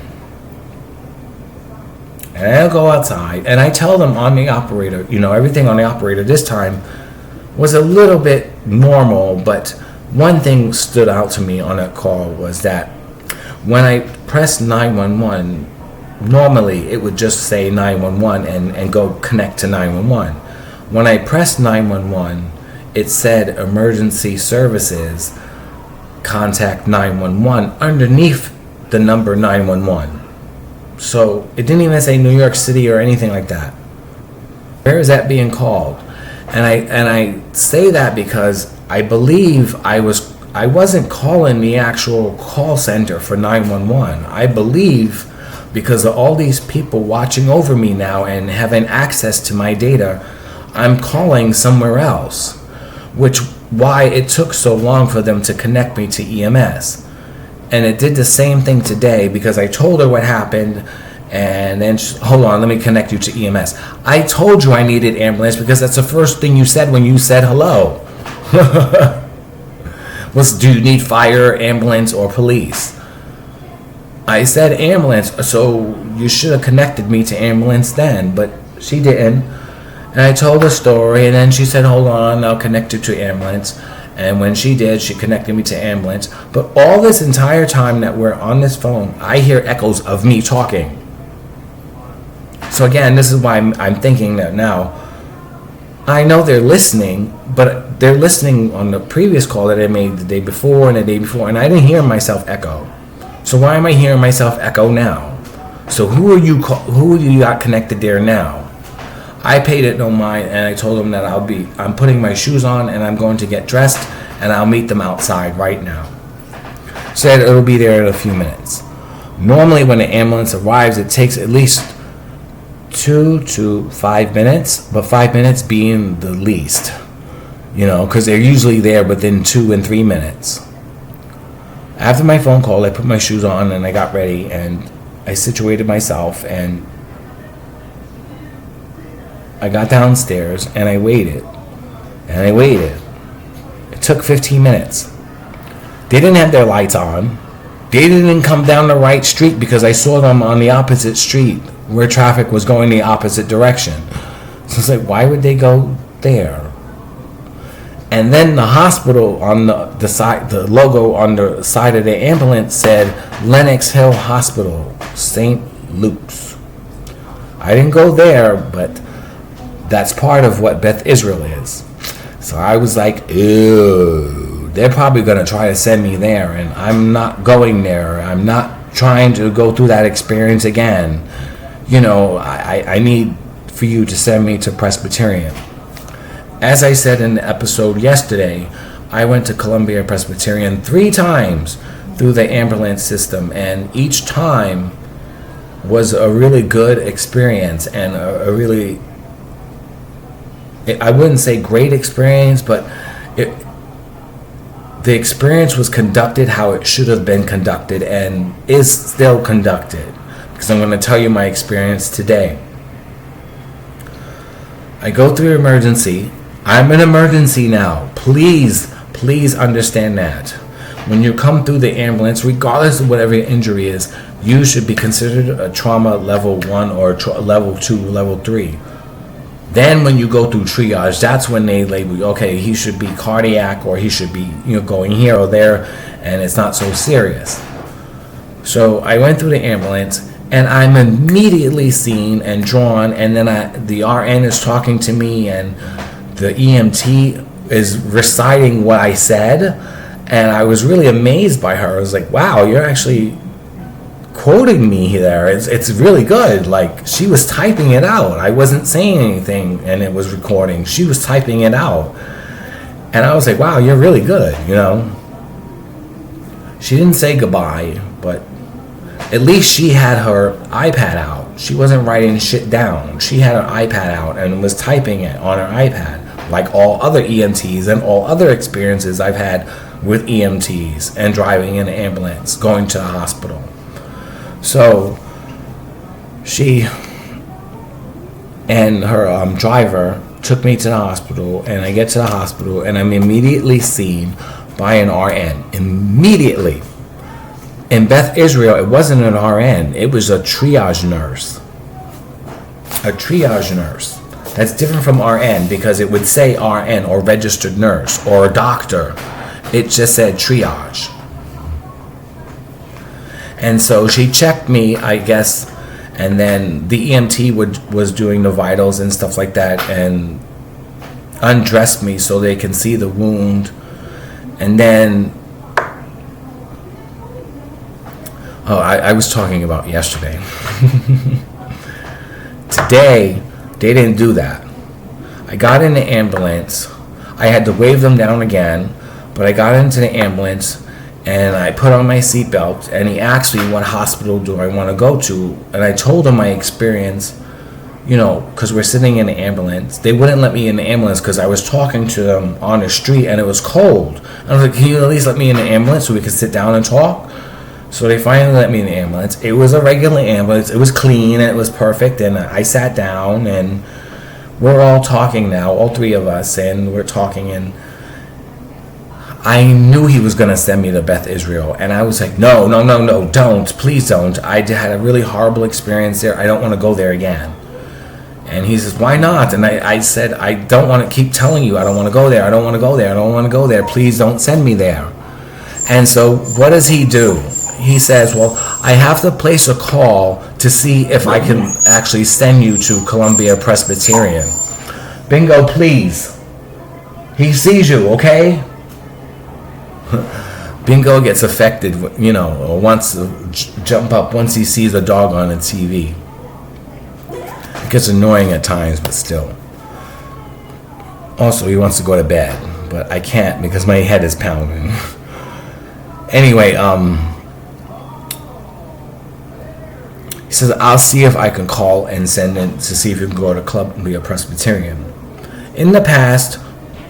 And I'll go outside and I tell them on the operator, everything on the operator this time was a little bit normal, but one thing stood out to me on that call was that when I pressed 911, normally it would just say 911 and go connect to 911. When I pressed 911, it said emergency services, contact 911 underneath the number 911. So it didn't even say New York City or anything like that. Where is that being called? And I say that because I believe I wasn't calling the actual call center for 911. I believe because of all these people watching over me now and having access to my data, I'm calling somewhere else, which why it took so long for them to connect me to EMS. And it did the same thing today because I told her what happened, and then hold on, let me connect you to EMS. I told you I needed ambulance because that's the first thing you said when you said hello. Was, do you need fire, ambulance, or police? I said ambulance, so you should have connected me to ambulance then, but she didn't. And I told the story, and then she said, hold on, I'll connect you to ambulance. And when she did, she connected me to ambulance. But all this entire time that we're on this phone, I hear echoes of me talking. So again, this is why I'm thinking that now. I know they're listening, but they're listening on the previous call that I made the day before and the day before, and I didn't hear myself echo. So why am I hearing myself echo now? So who you got connected there now? I paid it no mind, and I told them that I'm putting my shoes on and I'm going to get dressed, and I'll meet them outside right now. Said it'll be there in a few minutes. Normally when the ambulance arrives, it takes at least 2 to 5 minutes, but 5 minutes being the least, because they're usually there within 2 and 3 minutes. After my phone call, I put my shoes on and I got ready and I situated myself, and I got downstairs and I waited. And I waited. It took 15 minutes. They didn't have their lights on. They didn't come down the right street because I saw them on the opposite street where traffic was going the opposite direction. So it's like, why would they go there? And then the hospital on the side, the logo on the side of the ambulance said Lenox Hill Hospital, St. Luke's. I didn't go there, but that's part of what Beth Israel is. So I was like, ew, they're probably going to try to send me there, and I'm not going there. I'm not trying to go through that experience again. I need for you to send me to Presbyterian. As I said in the episode yesterday, I went to Colombia Presbyterian 3 times through the ambulance system, and each time was a really good experience and a really, I wouldn't say great experience, but the experience was conducted how it should have been conducted and is still conducted, because I'm going to tell you my experience today. I go through emergency. I'm an emergency now. Please understand that. When you come through the ambulance, regardless of whatever your injury is, you should be considered a trauma level 1 or level 2, level 3. Then when you go through triage, that's when they label you, okay, he should be cardiac, or he should be going here or there, and it's not so serious. So I went through the ambulance, and I'm immediately seen and drawn, and then the RN is talking to me, and the EMT is reciting what I said, and I was really amazed by her. I was like, wow, you're actually quoting me there. It's really good. Like, she was typing it out. I wasn't saying anything, and it was recording. She was typing it out. And I was like, wow, you're really good, She didn't say goodbye, but at least she had her iPad out. She wasn't writing shit down. She had her iPad out and was typing it on her iPad, like all other EMTs and all other experiences I've had with EMTs and driving in an ambulance, going to the hospital. So she and her driver took me to the hospital, and I get to the hospital, and I'm immediately seen by an RN. Immediately. In Beth Israel, it wasn't an RN. It was a triage nurse. A triage nurse. That's different from RN, because it would say RN or registered nurse or doctor. It just said triage. And so she checked me, I guess, and then the EMT was doing the vitals and stuff like that, and undressed me so they can see the wound. And then, I was talking about yesterday. Today, they didn't do that. I got in the ambulance. I had to wave them down again, but I got into the ambulance and I put on my seatbelt, and he asked me what hospital do I want to go to, and I told him my experience, because we're sitting in the ambulance. They wouldn't let me in the ambulance because I was talking to them on the street and it was cold. I was like, can you at least let me in the ambulance so we can sit down and talk? So they finally let me in the ambulance. It was a regular ambulance. It was clean and it was perfect, and I sat down and we're all talking now, all three of us, and we're talking, and I knew he was going to send me to Beth Israel, and I was like, no, don't, please don't. I had a really horrible experience there. I don't want to go there again. And he says, why not? And I said, I don't want to keep telling you I don't want to go there. I don't want to go there. I don't want to go there. Please don't send me there. And so what does he do? He says, well, I have to place a call to see if I can actually send you to Colombia Presbyterian. Bingo, please. He sees you, okay? Bingo gets affected, or wants to jump up once he sees a dog on the TV. It gets annoying at times, but still. Also, he wants to go to bed, but I can't because my head is pounding. Anyway, he says, I'll see if I can call and send it to see if you can go to Colombia Presbyterian. In the past,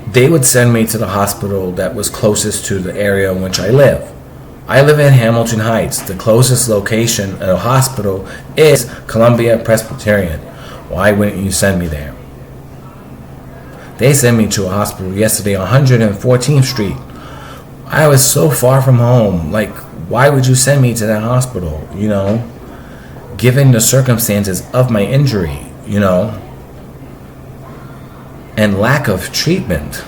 they would send me to the hospital that was closest to the area in which I live. I live in Hamilton Heights. The closest location at a hospital is Colombia Presbyterian. Why wouldn't you send me there? They sent me to a hospital yesterday on 114th Street. I was so far from home. Like, why would you send me to that hospital, given the circumstances of my injury, and lack of treatment.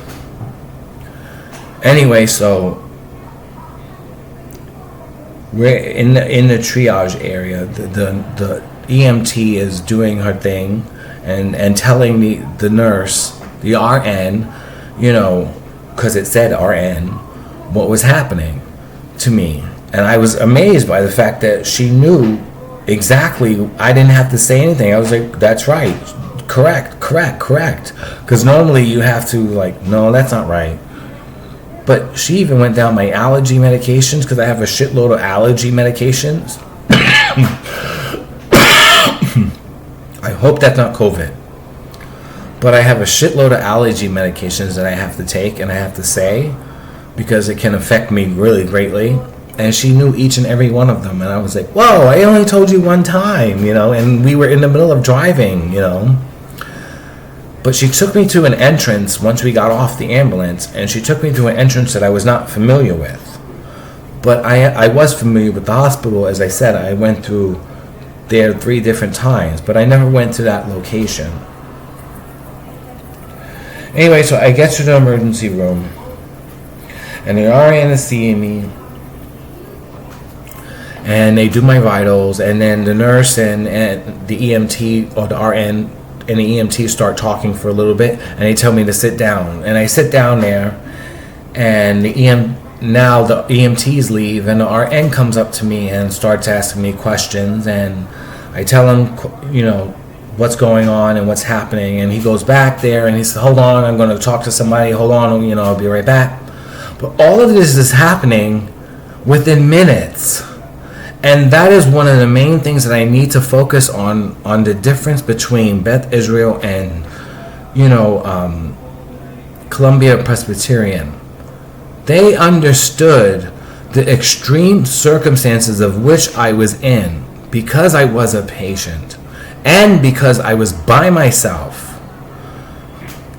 Anyway, so we're in the triage area. The EMT is doing her thing and telling the nurse, the RN, because it said RN, what was happening to me. And I was amazed by the fact that she knew exactly. I didn't have to say anything. I was like, that's right. Correct. Because normally you have to no, that's not right. But she even went down my allergy medications, because I have a shitload of allergy medications. I hope that's not COVID. But I have a shitload of allergy medications that I have to take and I have to say, because it can affect me really greatly. And she knew each and every one of them. And I was like, whoa, I only told you one time, and we were in the middle of driving, But she took me to an entrance once we got off the ambulance, and she took me to an entrance that I was not familiar with. But I was familiar with the hospital. As I said, I went through there 3 different times, but I never went to that location. Anyway, so I get to the emergency room, and the RN is seeing me, and they do my vitals, and then the nurse and the EMT, or the RN and the EMT start talking for a little bit, and they tell me to sit down. And I sit down there, and the EMTs leave, and the RN comes up to me and starts asking me questions, and I tell him, what's going on and what's happening, and he goes back there, and he says, hold on, I'm going to talk to somebody, hold on, I'll be right back. But all of this is happening within minutes. And that is one of the main things that I need to focus on the difference between Beth Israel and, Colombia Presbyterian. They understood the extreme circumstances of which I was in, because I was a patient and because I was by myself,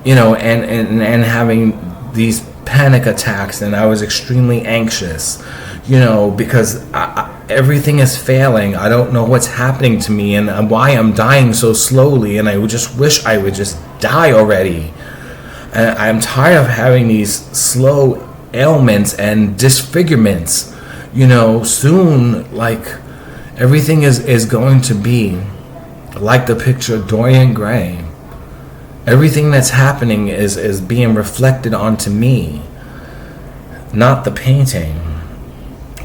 and having these panic attacks, and I was extremely anxious, because everything is failing. I don't know what's happening to me and why I'm dying so slowly, and I would just wish I would just die already. And I'm tired of having these slow ailments and disfigurements. Soon, everything is going to be like the picture Dorian Gray. Everything that's happening is being reflected onto me, not the painting.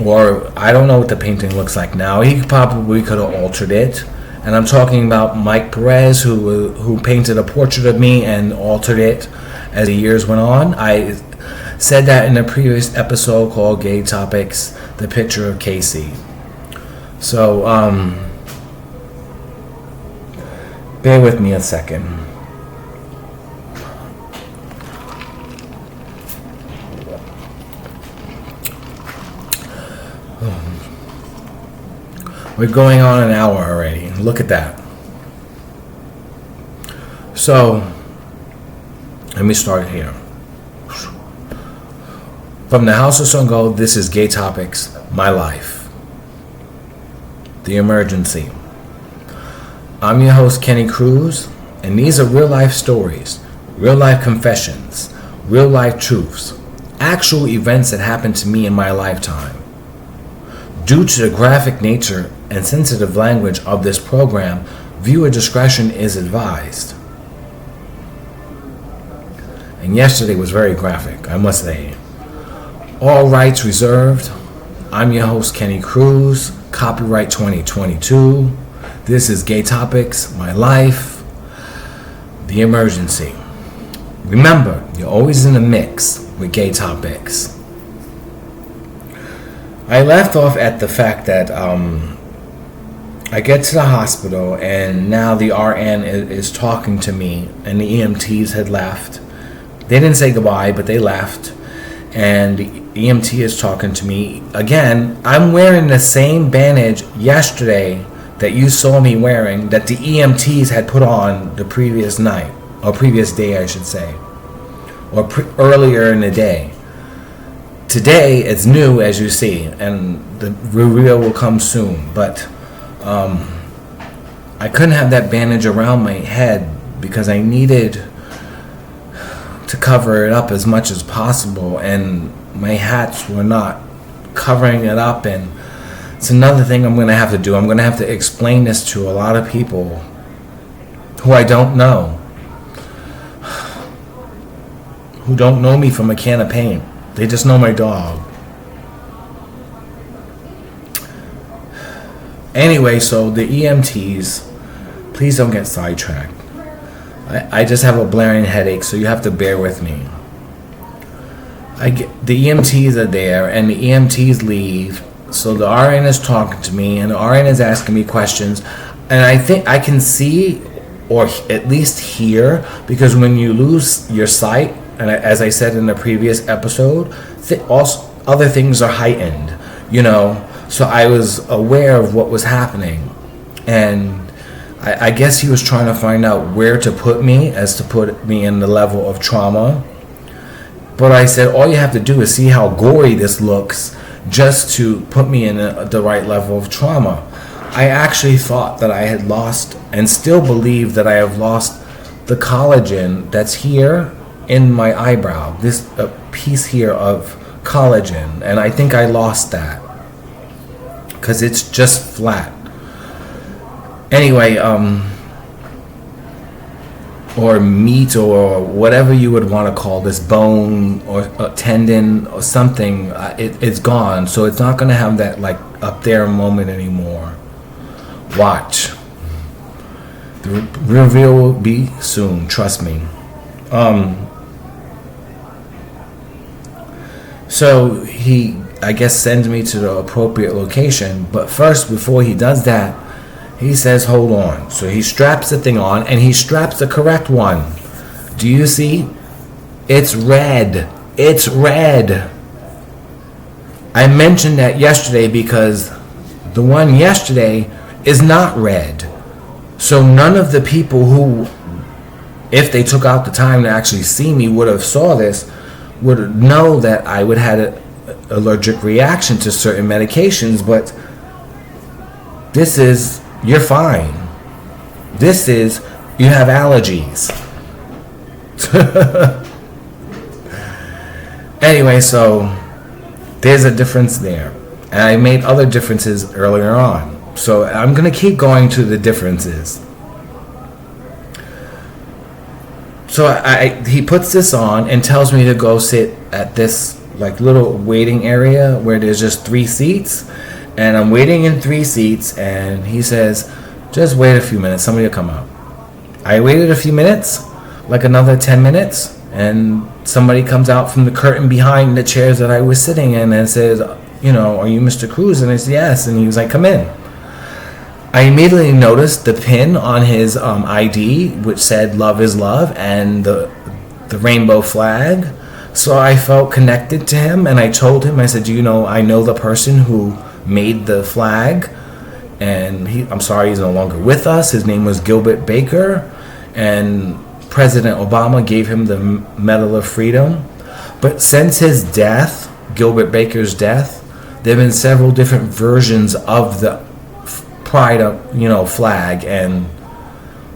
Or I don't know what the painting looks like now. He probably could have altered it And I'm talking about Mike Perez, who painted a portrait of me and altered it as the years went on. I said that in a previous episode called GayTopix, the picture of Casey. So, bear with me a second. We're going on an hour already. Look at that. So, let me start here. From the House of Songo, this is GayTopix, My Life. The Emergency. I'm your host, Kenny Cruz, and these are real life stories, real life confessions, real life truths, actual events that happened to me in my lifetime. Due to the graphic nature and sensitive language of this program, viewer discretion is advised. And yesterday was very graphic, I must say. All rights reserved. I'm your host, Kenny Cruz, copyright 2022. This is GayTopix, My Life, The Emergency. Remember, you're always in a mix with GayTopix. I left off at the fact that I get to the hospital and now the RN is talking to me and the EMTs had left. They didn't say goodbye, but they left. And the EMT is talking to me. Again, I'm wearing the same bandage yesterday that you saw me wearing that the EMTs had put on the previous night, or previous day I should say, or earlier in the day. Today it's new, as you see, and the reveal will come soon, but I couldn't have that bandage around my head because I needed to cover it up as much as possible, and my hats were not covering it up. And it's another thing I'm going to have to do. I'm going to have to explain this to a lot of people who I don't know, who don't know me from a can of paint. They just know my dog. Anyway, so the EMTs, please don't get sidetracked. I just have a blaring headache, so you have to bear with me. The EMTs are there, and the EMTs leave. So the RN is talking to me, and the RN is asking me questions. And I think I can see, or at least hear, because when you lose your sight, and as I said in the previous episode, also other things are heightened, you know. So I was aware of what was happening, and I guess he was trying to find out where to put me, as to put me in the level of trauma. But I said, all you have to do is see how gory this looks, just to put me in the right level of trauma. I actually thought that I had lost, and still believe that I have lost, the collagen that's here in my eyebrow, this piece here of collagen, and I think I lost that because it's just flat. Anyway, or meat, or whatever you would want to call this, bone or a tendon or something, it's gone, so it's not going to have that like up there moment anymore. Watch. The reveal will be soon, trust me. So he, I guess, sends me to the appropriate location. But first, before he does that, he says, hold on. So he straps the thing on, and he straps the correct one. Do you see? It's red. It's red. I mentioned that yesterday because the one yesterday is not red. So none of the people who, if they took out the time to actually see me, would have saw this, would know that I would have an allergic reaction to certain medications. But this is, you're fine. This is, you have allergies. Anyway, so there's a difference there. And I made other differences earlier on. So I'm going to keep going to the differences. So he puts this on and tells me to go sit at this like little waiting area where there's just 3 seats. And I'm waiting in 3 seats, and he says, Just wait a few minutes. Somebody will come out. I waited a few minutes, like another 10 minutes, and somebody comes out from the curtain behind the chairs that I was sitting in and says, are you Mr. Cruz? And I said, yes. And he was like, come in. I immediately noticed the pin on his ID, which said love is love, and the rainbow flag. So I felt connected to him, and I told him, I said, I know the person who made the flag, and I'm sorry he's no longer with us. His name was Gilbert Baker, and President Obama gave him the Medal of Freedom. But since his death, Gilbert Baker's death, there have been several different versions of the pride, flag, and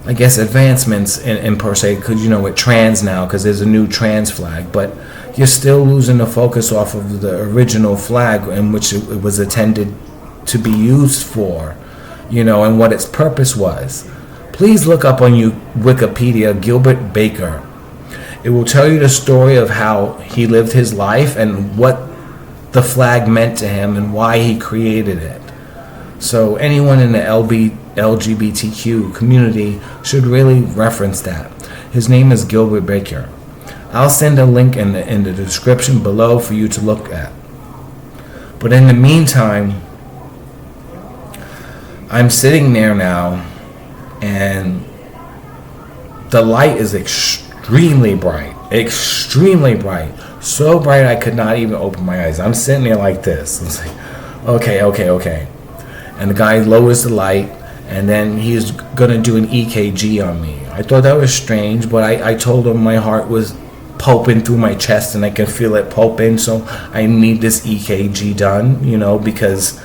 I guess advancements in per se, because with trans now, because there's a new trans flag, but you're still losing the focus off of the original flag in which it was intended to be used for, and what its purpose was. Please look up on Wikipedia Gilbert Baker. It will tell you the story of how he lived his life and what the flag meant to him and why he created it. So anyone in the LGBTQ community should really reference that. His name is Gilbert Baker. I'll send a link in the description below for you to look at. But in the meantime, I'm sitting there now, and the light is extremely bright. So bright I could not even open my eyes. I'm sitting there like this. It's like, okay. And the guy lowers the light, and then he's going to do an EKG on me. I thought that was strange, but I told him my heart was pulping through my chest, and I can feel it pulping, so I need this EKG done, because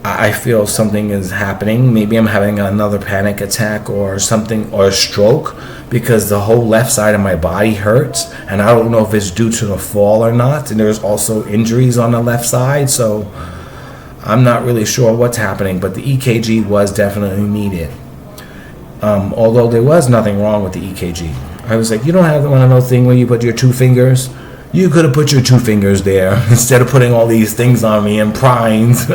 I feel something is happening. Maybe I'm having another panic attack or something, or a stroke, because the whole left side of my body hurts, and I don't know if it's due to the fall or not, and there's also injuries on the left side, so I'm not really sure what's happening, but the EKG was definitely needed. Although there was nothing wrong with the EKG. I was like, you don't have one of those things where you put your 2 fingers? You could have put your 2 fingers there instead of putting all these things on me and pryings.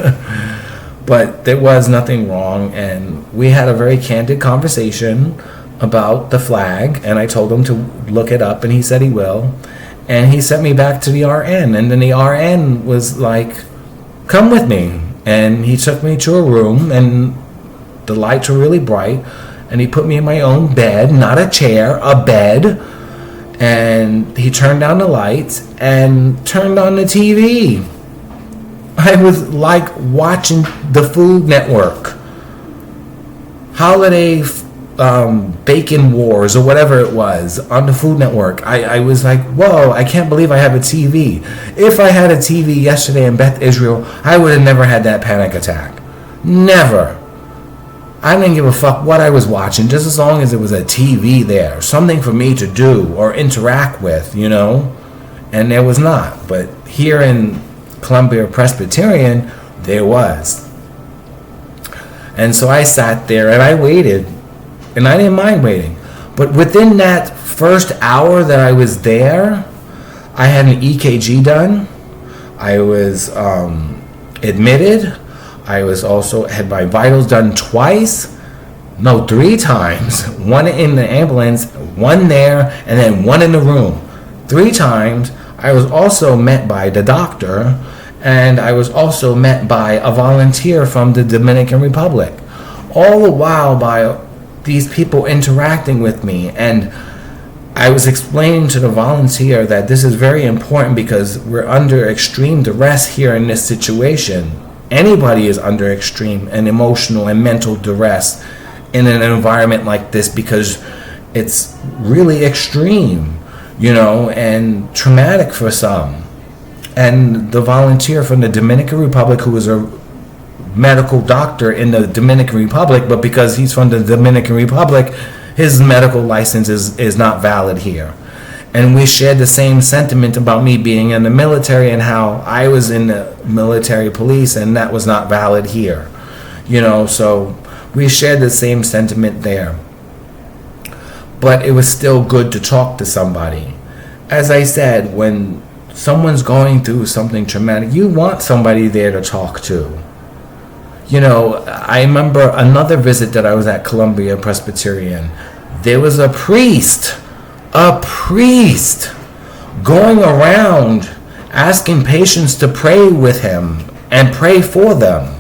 But there was nothing wrong, and we had a very candid conversation about the flag, and I told him to look it up, and he said he will. And he sent me back to the RN, and then the RN was like, come with me. And he took me to a room, and the lights were really bright, and he put me in my own bed, not a chair, a bed, and he turned down the lights and turned on the TV. I was like watching the Food Network, Holiday Bacon Wars, or whatever it was, on the Food Network. I was like, whoa, I can't believe I have a TV. If I had a TV yesterday in Beth Israel, I would have never had that panic attack. Never. I didn't give a fuck what I was watching, just as long as there was a TV there, something for me to do or interact with, and there was not. But here in Colombia Presbyterian, there was. And so I sat there and I waited, and I didn't mind waiting. But within that first hour that I was there, I had an EKG done. I was admitted. I was also had my vitals done 3 times. One in the ambulance, one there, and then one in the room. 3 times. I was also met by the doctor, and I was also met by a volunteer from the Dominican Republic. All the while by these people interacting with me, and I was explaining to the volunteer that this is very important because we're under extreme duress here in this situation. Anybody is under extreme and emotional and mental duress in an environment like this because it's really extreme, and traumatic for some. And the volunteer from the Dominican Republic, who was a medical doctor in the Dominican Republic, but because he's from the Dominican Republic, his medical license is not valid here. And we shared the same sentiment about me being in the military and how I was in the military police and that was not valid here. So we shared the same sentiment there. But it was still good to talk to somebody. As I said, when someone's going through something traumatic, you want somebody there to talk to. I remember another visit that I was at Colombia Presbyterian. There was a priest going around asking patients to pray with him and pray for them.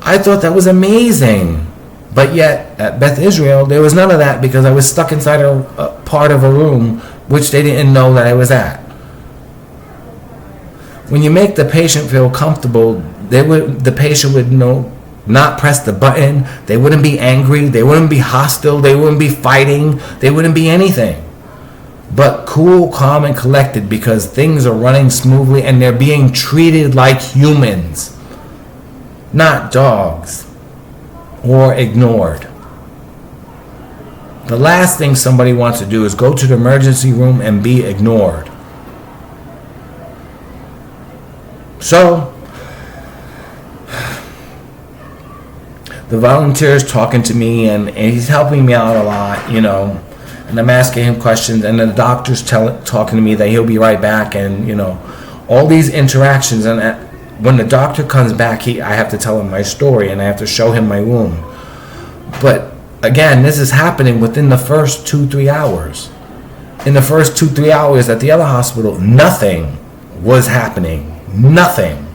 I thought that was amazing. But yet, at Beth Israel, there was none of that because I was stuck inside a part of a room which they didn't know that I was at. When you make the patient feel comfortable, the patient would not press the button. They wouldn't be angry. They wouldn't be hostile. They wouldn't be fighting. They wouldn't be anything. But cool, calm, and collected because things are running smoothly and they're being treated like humans, not dogs, or ignored. The last thing somebody wants to do is go to the emergency room and be ignored. So, the volunteer is talking to me and he's helping me out a lot, and I'm asking him questions, and the doctor's talking to me that he'll be right back, and all these interactions. And when the doctor comes back, I have to tell him my story and I have to show him my wound. But again, this is happening within the first 2-3 hours. In the first 2-3 hours at the other hospital, nothing was happening. Nothing.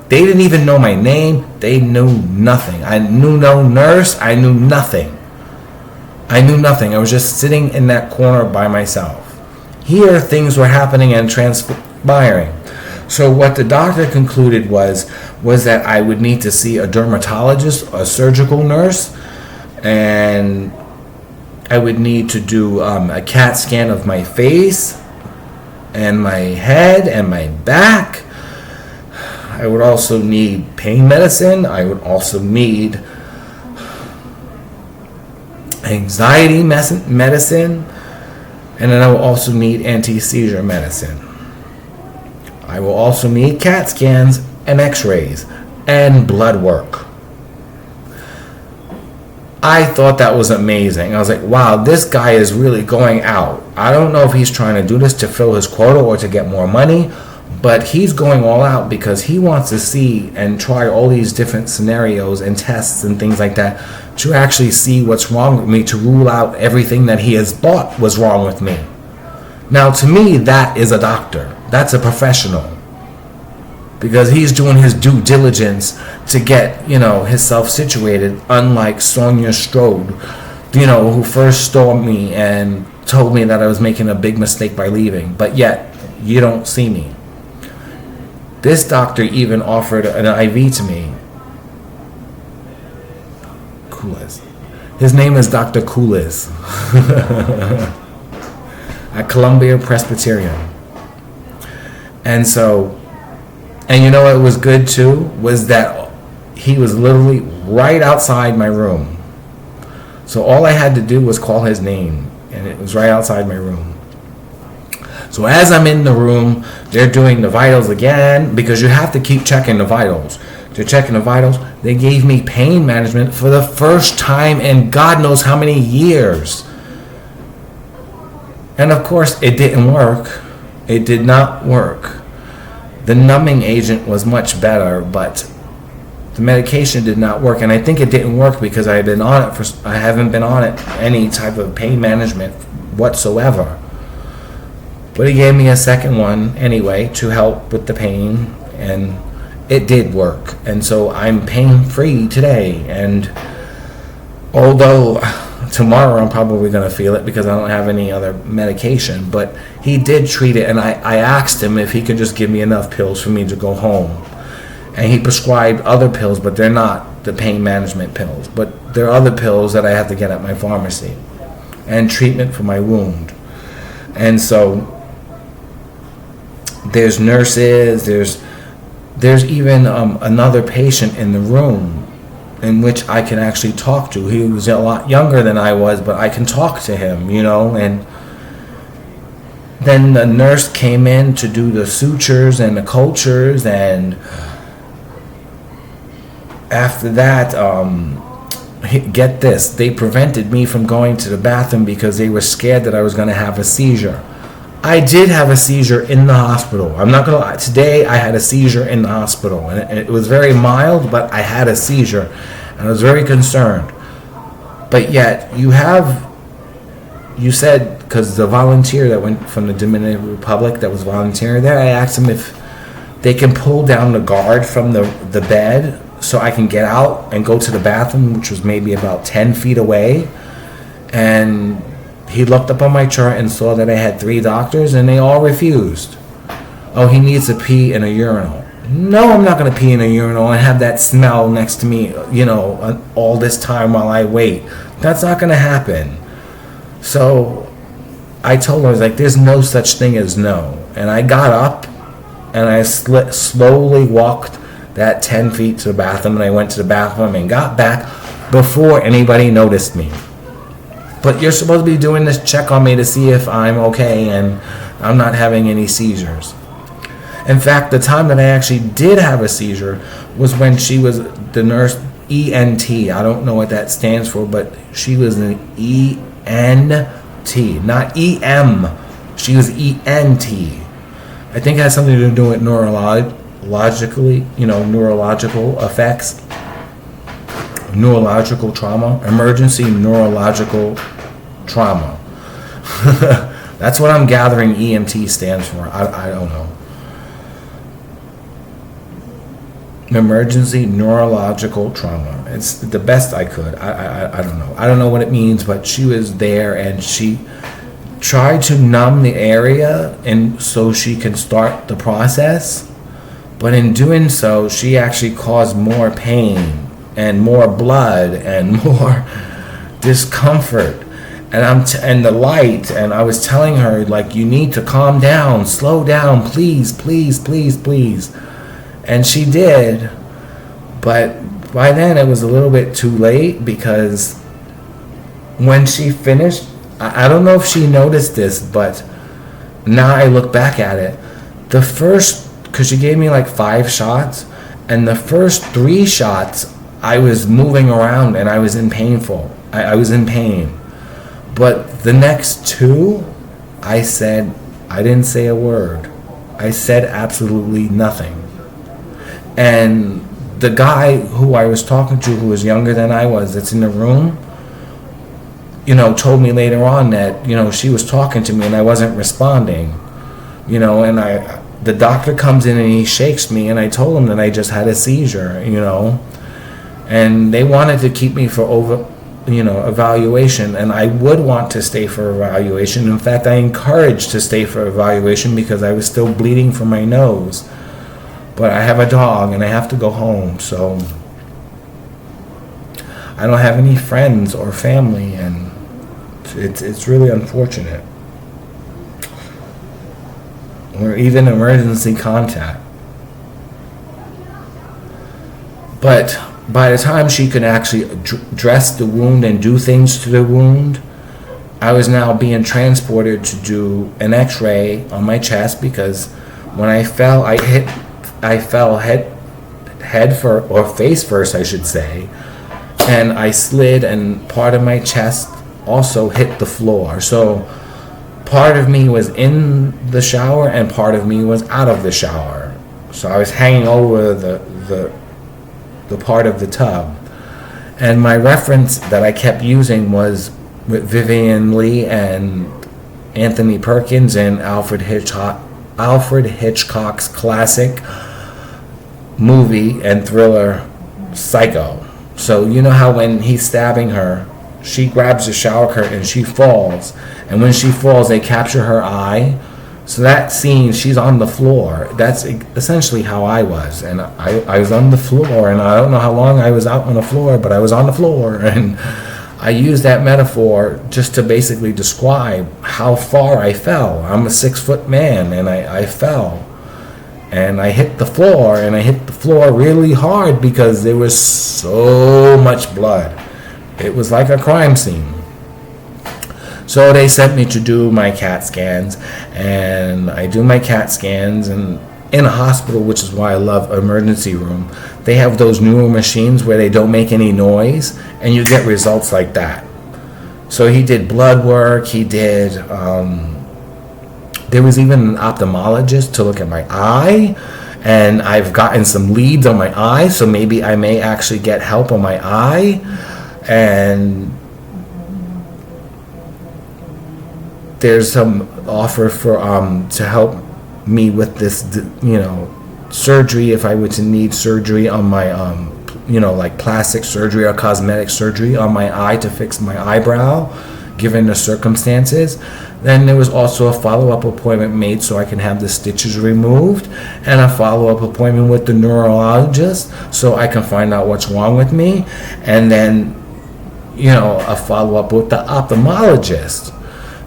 They didn't even know my name. They knew nothing. I knew no nurse. I knew nothing. I was just sitting in that corner by myself. Here, things were happening and transpiring. So what the doctor concluded was that I would need to see a dermatologist, a surgical nurse, and I would need to do a CAT scan of my face and my head and my back. I would also need pain medicine. I would also need anxiety medicine, and then I will also need anti-seizure medicine. I will also need CAT scans and x-rays and blood work. I thought that was amazing. I was like, wow, this guy is really going out. I don't know if he's trying to do this to fill his quota or to get more money, but he's going all out because he wants to see and try all these different scenarios and tests and things like that to actually see what's wrong with me, to rule out everything that he has thought was wrong with me. Now, to me, that is a doctor. That's a professional. Because he's doing his due diligence to get, himself situated, unlike Sonia Strode, who first saw me and told me that I was making a big mistake by leaving. But yet, you don't see me. This doctor even offered an IV to me. Koulis. His name is Dr. Koulis. At Colombia Presbyterian. And what was good too was that he was literally right outside my room. So all I had to do was call his name, and it was right outside my room. So as I'm in the room, they're doing the vitals again, because you have to keep checking the vitals. They're checking the vitals. They gave me pain management for the first time in God knows how many years. And of course, it didn't work. It did not work. The numbing agent was much better, but the medication did not work. And I think it didn't work because I haven't been on it any type of pain management whatsoever. But he gave me a second one anyway to help with the pain, and it did work. And so I'm pain-free today. And although tomorrow I'm probably going to feel it because I don't have any other medication, but he did treat it, and I asked him if he could just give me enough pills for me to go home. And he prescribed other pills, but they're not the pain management pills. But there are other pills that I have to get at my pharmacy, and treatment for my wound. And so there's nurses, there's even another patient in the room in which I can actually talk to. He was a lot younger than I was, but I can talk to him, and then the nurse came in to do the sutures and the cultures, and after that, get this, they prevented me from going to the bathroom because they were scared that I was going to have a seizure. I did have a seizure in the hospital. I'm not gonna lie. Today I had a seizure in the hospital, and it was very mild, but I had a seizure, and I was very concerned. But yet you said, because the volunteer that went from the Dominican Republic that was volunteering there, I asked him if they can pull down the guard from the bed so I can get out and go to the bathroom, which was maybe about 10 feet away. And he looked up on my chart and saw that I had 3 doctors, and they all refused. Oh, he needs to pee in a urinal. No, I'm not going to pee in a urinal and have that smell next to me, all this time while I wait. That's not going to happen. So I told him, I was like, there's no such thing as no. And I got up and I slowly walked that 10 feet to the bathroom, and I went to the bathroom and got back before anybody noticed me. But you're supposed to be doing this check on me to see if I'm okay and I'm not having any seizures. In fact, the time that I actually did have a seizure was when she was the nurse, ENT. I don't know what that stands for, but she was an ENT, not EM. She was ENT. I think it has something to do with neurological effects. Neurological trauma, emergency neurological trauma. That's what I'm gathering EMT stands for. I don't know. Emergency neurological trauma. It's the best I could. I don't know. I don't know what it means, but she was there and she tried to numb the area and so she can start the process. But in doing so, she actually caused more pain and more blood and more discomfort, and the light, and I was telling her, like, you need to calm down, slow down, please, and she did. But by then it was a little bit too late, because when she finished, I don't know if she noticed this, but now I look back at it, because she gave me like 5 shots, and the first 3 shots I was moving around and I was in I was in pain. But the next 2, I didn't say a word. I said absolutely nothing. And the guy who I was talking to, who was younger than I was, that's in the room, told me later on that, she was talking to me and I wasn't responding. And the doctor comes in and he shakes me, and I told him that I just had a seizure, and they wanted to keep me for evaluation, and I would want to stay for evaluation. In fact, I encouraged to stay for evaluation because I was still bleeding from my nose. But I have a dog and I have to go home, so I don't have any friends or family, and it's really unfortunate. Or even emergency contact. But by the time she could actually dress the wound and do things to the wound, I was now being transported to do an x-ray on my chest, because when I fell, I fell face first, I should say, and I slid, and part of my chest also hit the floor. So part of me was in the shower and part of me was out of the shower. So I was hanging over the part of the tub. And my reference that I kept using was with Vivian Leigh and Anthony Perkins and Alfred Hitchcock's classic movie and thriller Psycho. So you know how when he's stabbing her, she grabs the shower curtain and she falls, and when she falls they capture her eye. So that scene, she's on the floor. That's essentially how I was, and I was on the floor, and I don't know how long I was out on the floor, but I was on the floor, and I used that metaphor just to basically describe how far I fell. I'm a 6-foot man, and I fell, and I hit the floor, and I hit the floor really hard because there was so much blood. It was like a crime scene. So they sent me to do my CAT scans, and I do my CAT scans, and in a hospital, which is why I love emergency room, they have those newer machines where they don't make any noise, and you get results like that. So he did blood work, he did There was even an ophthalmologist to look at my eye, and I've gotten some leads on my eye, so maybe I may actually get help on my eye. And there's some offer for to help me with this, surgery, if I were to need surgery on my like plastic surgery or cosmetic surgery on my eye to fix my eyebrow, given the circumstances. Then there was also a follow-up appointment made so I can have the stitches removed, and a follow-up appointment with the neurologist so I can find out what's wrong with me, and then a follow-up with the ophthalmologist.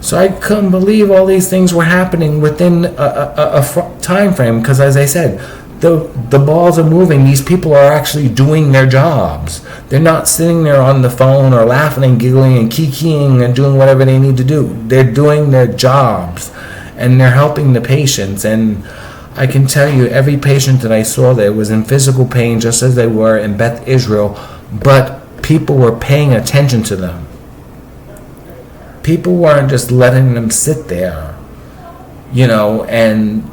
So I couldn't believe all these things were happening within a time frame, because as I said, the balls are moving. These people are actually doing their jobs. They're not sitting there on the phone or laughing and giggling and kikiing and doing whatever they need to do. They're doing their jobs, and they're helping the patients. And I can tell you, every patient that I saw there was in physical pain, just as they were in Beth Israel, but people were paying attention to them. People weren't just letting them sit there, and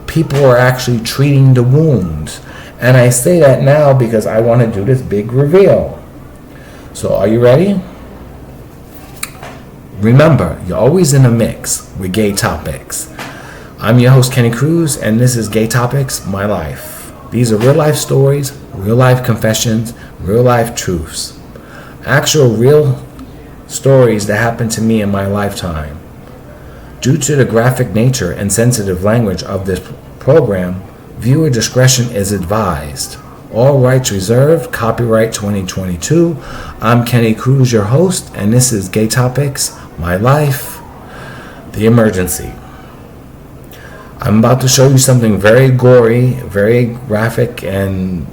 people were actually treating the wounds. And I say that now because I want to do this big reveal. So are you ready? Remember, you're always in a mix with GayTopix. I'm your host, Kenny Cruz, and this is GayTopix, My Life. These are real life stories, real life confessions, real life truths. Actual real stories that happened to me in my lifetime. Due to the graphic nature and sensitive language of this program, viewer discretion is advised. All rights reserved. Copyright 2022. I'm Kenny Cruz, your host, and this is GayTopix, My Life, The Emergency. I'm about to show you something very gory, very graphic, and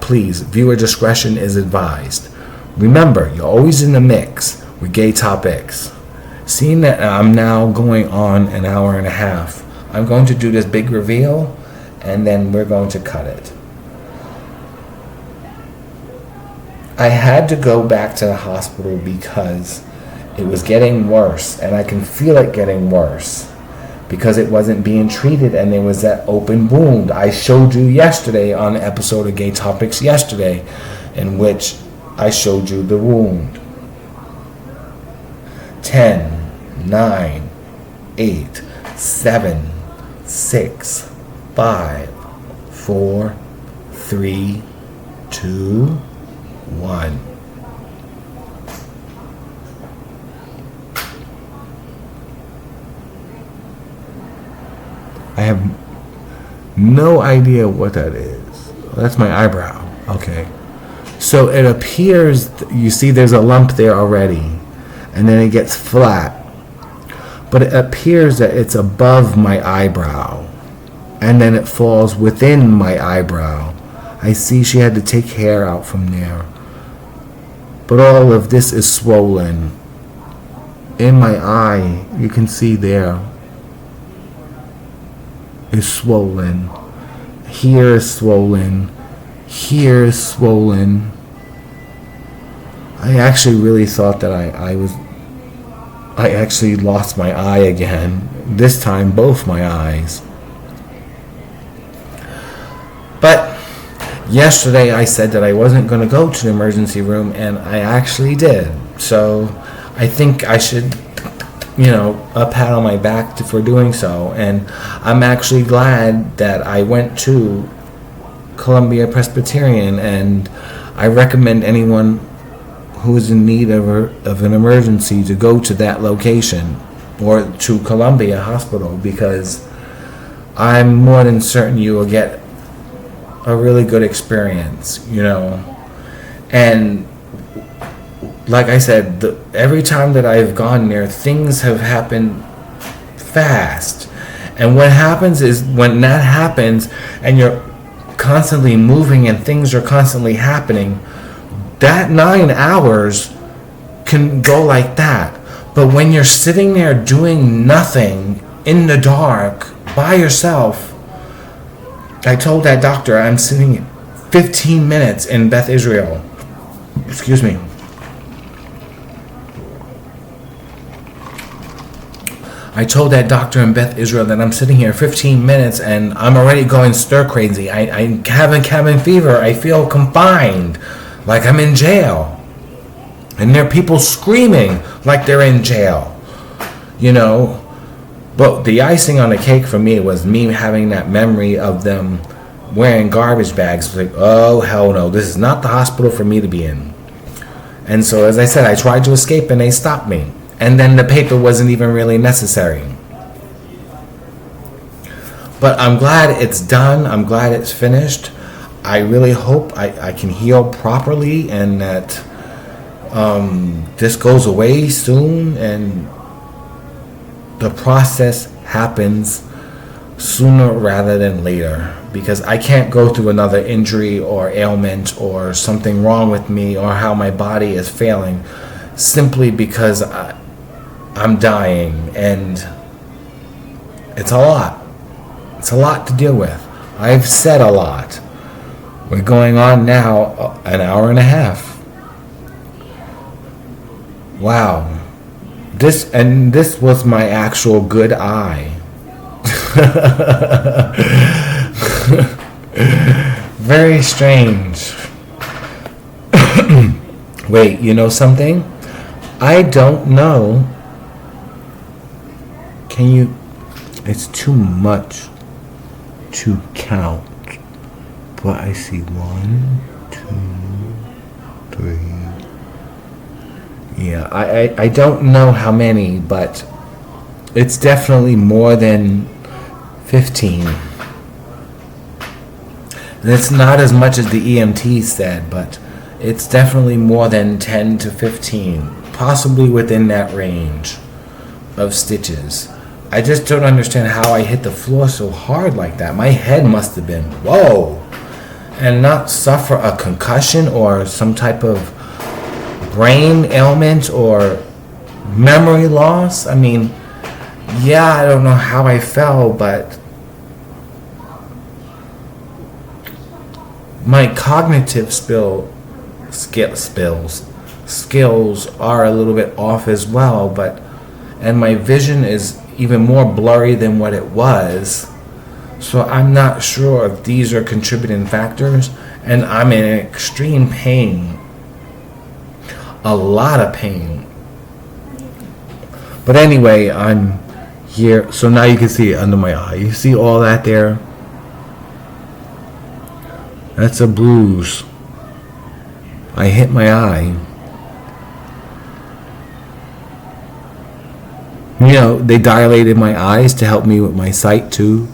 please, viewer discretion is advised. Remember, you're always in the mix with GayTopix. Seeing that I'm now going on an hour and a half, I'm going to do this big reveal, and then we're going to cut it. I had to go back to the hospital because it was getting worse, and I can feel it getting worse because it wasn't being treated, and there was that open wound I showed you yesterday on the episode of GayTopix yesterday, in which I showed you the wound. 10, 9, 8, 7, 6, 5, 4, 3, 2, 1. I have no idea what that is. That's my eyebrow. Okay. So it appears, you see there's a lump there already, and then it gets flat. But it appears that it's above my eyebrow, and then it falls within my eyebrow. I see she had to take hair out from there. But all of this is swollen. In my eye, you can see there, is swollen. Here is swollen. Here is swollen. I actually really thought that I actually lost my eye again. This time, both my eyes. But yesterday I said that I wasn't going to go to the emergency room, and I actually did. So I think I should, a pat on my back for doing so. And I'm actually glad that I went to Colombia Presbyterian, and I recommend anyone who is in need of an emergency to go to that location or to Columbia Hospital, because I'm more than certain you will get a really good experience, And like I said, every time that I've gone there, things have happened fast. And what happens is, when that happens and you're constantly moving and things are constantly happening, that 9 hours can go like that. But when you're sitting there doing nothing in the dark by yourself, I told that doctor I'm sitting 15 minutes in Beth Israel. Excuse me. I told that doctor in Beth Israel that I'm sitting here 15 minutes and I'm already going stir crazy. I having cabin fever. I feel confined, like I'm in jail. And there are people screaming like they're in jail, you know. But the icing on the cake for me was me having that memory of them wearing garbage bags. Like, oh, hell no, this is not the hospital for me to be in. And so, as I said, I tried to escape and they stopped me. And then the paper wasn't even really necessary. But I'm glad it's done. I'm glad it's finished. I really hope I can heal properly and that this goes away soon and the process happens sooner rather than later, because I can't go through another injury or ailment or something wrong with me or how my body is failing simply because I'm dying, and it's a lot. It's a lot to deal with. I've said a lot. We're going on now an hour and a half. Wow. This was my actual good eye. Very strange. Wait, you know something? I don't know. It's too much to count. But I see 1, 2, 3. Yeah, I don't know how many, but it's definitely more than 15. And it's not as much as the EMT said, but it's definitely more than 10 to 15, possibly within that range of stitches. I just don't understand how I hit the floor so hard like that. My head must have been, whoa, and not suffer a concussion or some type of brain ailment or memory loss. I mean, yeah, I don't know how I fell, but my cognitive skills are a little bit off as well, and my vision is even more blurry than what it was. So I'm not sure if these are contributing factors, and I'm in extreme pain. A lot of pain. But anyway, I'm here. So now you can see it under my eye. You see all that there? That's a bruise. I hit my eye. You know, they dilated my eyes to help me with my sight too.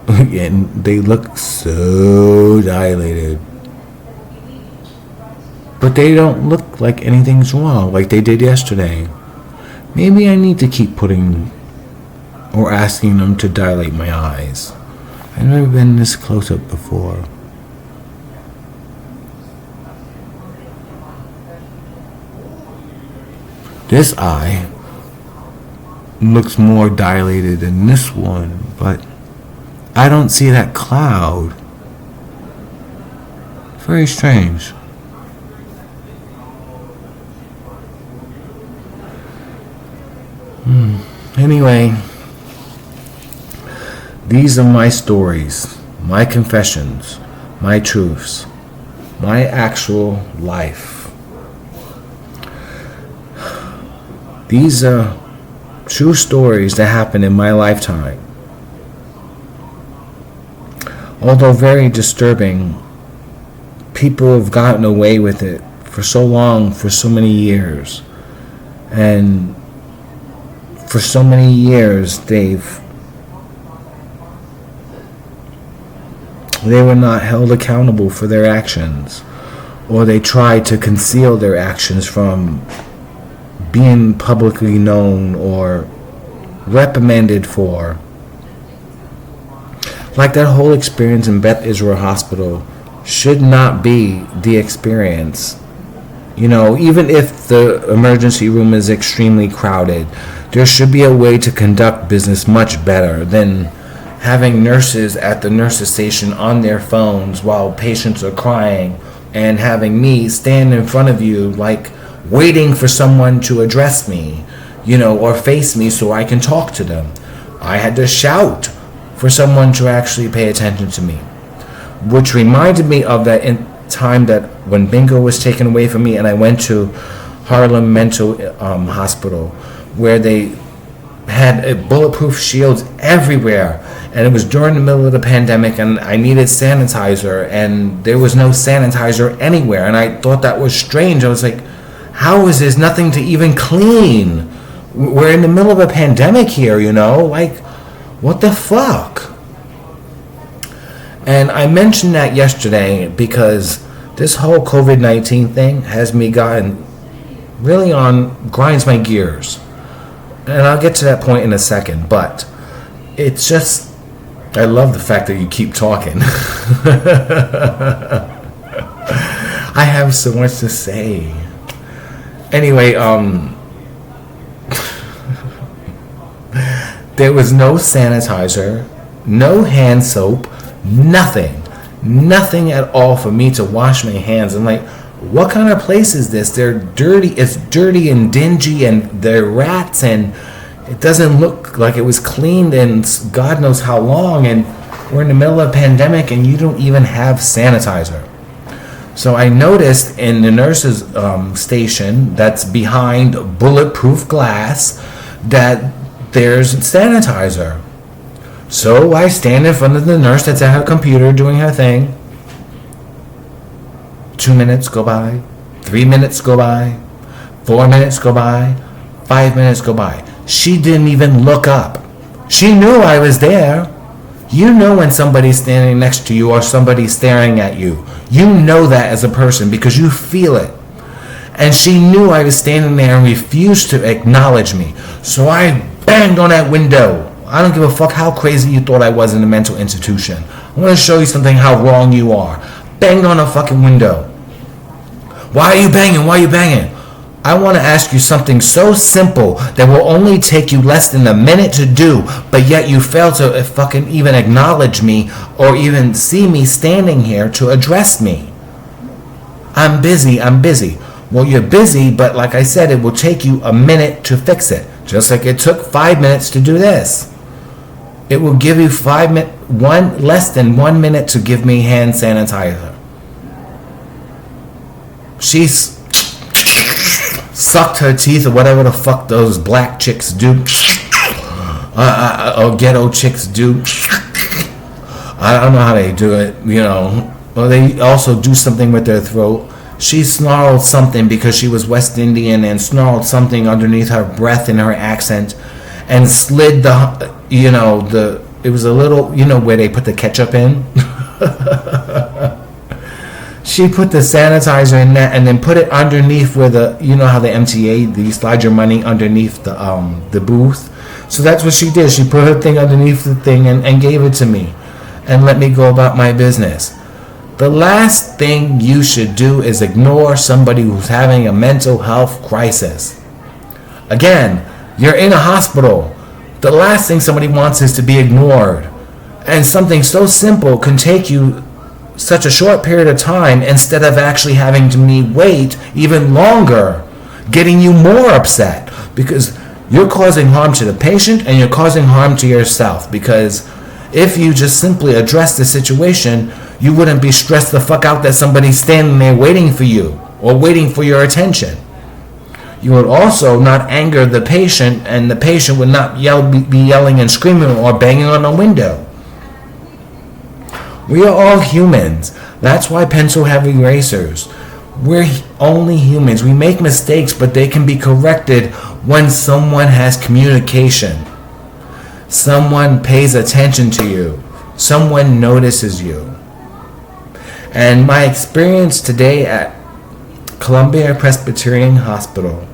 And they look so dilated. But they don't look like anything's wrong like they did yesterday. Maybe I need to keep putting or asking them to dilate my eyes. I've never been this close up before. This eye looks more dilated than this one, but I don't see that cloud. Very strange. Anyway, these are my stories, my confessions, my truths, my actual life. These are true stories that happened in my lifetime. Although very disturbing, people have gotten away with it for so long, for so many years. And for so many years, they were not held accountable for their actions, or they tried to conceal their actions from being publicly known or reprimanded for. Like that whole experience in Beth Israel Hospital should not be the experience. You know, even if the emergency room is extremely crowded, there should be a way to conduct business much better than having nurses at the nurses station on their phones while patients are crying, and having me stand in front of you like waiting for someone to address me. or face me so I can talk to them. I had to shout for someone to actually pay attention to me, which reminded me of that time that when Bingo was taken away from me and I went to Harlem Mental Hospital, where they had bulletproof shields everywhere, and it was during the middle of the pandemic, and I needed sanitizer, and there was no sanitizer anywhere, and I thought that was strange. I was like, how is there nothing to even clean? We're in the middle of a pandemic here, like, what the fuck? And I mentioned that yesterday because this whole COVID-19 thing has me gotten really grinds my gears. And I'll get to that point in a second, but it's just, I love the fact that you keep talking. I have so much to say. Anyway, there was no sanitizer, no hand soap, nothing at all for me to wash my hands. I'm like, what kind of place is this? They're dirty. It's dirty and dingy, and they're rats, and it doesn't look like it was cleaned in God knows how long, and we're in the middle of a pandemic and you don't even have sanitizer. So I noticed in the nurse's station that's behind bulletproof glass that there's sanitizer. So I stand in front of the nurse that's at her computer doing her thing. 2 minutes go by, 3 minutes go by, 4 minutes go by, 5 minutes go by. She didn't even look up. She knew I was there. You know when somebody's standing next to you or somebody's staring at you. You know that as a person because you feel it. And she knew I was standing there and refused to acknowledge me. So I banged on that window. I don't give a fuck how crazy you thought I was in a mental institution. I want to show you something how wrong you are. Banged on a fucking window. Why are you banging? Why are you banging? I want to ask you something so simple that will only take you less than a minute to do, but yet you fail to fucking even acknowledge me or even see me standing here to address me. I'm busy. Well, you're busy, but like I said, it will take you a minute to fix it. Just like it took 5 minutes to do this. It will give you less than 1 minute to give me hand sanitizer. She's sucked her teeth or whatever the fuck those black chicks do. Or ghetto chicks do. I don't know how they do it, Or they also do something with their throat. She snarled something because she was West Indian and snarled something underneath her breath in her accent and slid it was a little, where they put the ketchup in? She put the sanitizer in that and then put it underneath where how the MTA, you slide your money underneath the booth. So that's what she did. She put her thing underneath the thing and gave it to me and let me go about my business. The last thing you should do is ignore somebody who's having a mental health crisis. Again, you're in a hospital. The last thing somebody wants is to be ignored. And something so simple can take you such a short period of time instead of actually having to wait even longer, getting you more upset because you're causing harm to the patient and you're causing harm to yourself. Because if you just simply address the situation, you wouldn't be stressed the fuck out that somebody's standing there waiting for you or waiting for your attention. You would also not anger the patient, and the patient would not be yelling and screaming or banging on the window. We are all humans. That's why pencil have erasers. We're only humans. We make mistakes, but they can be corrected when someone has communication. Someone pays attention to you. Someone notices you. And my experience today at Colombia Presbyterian Hospital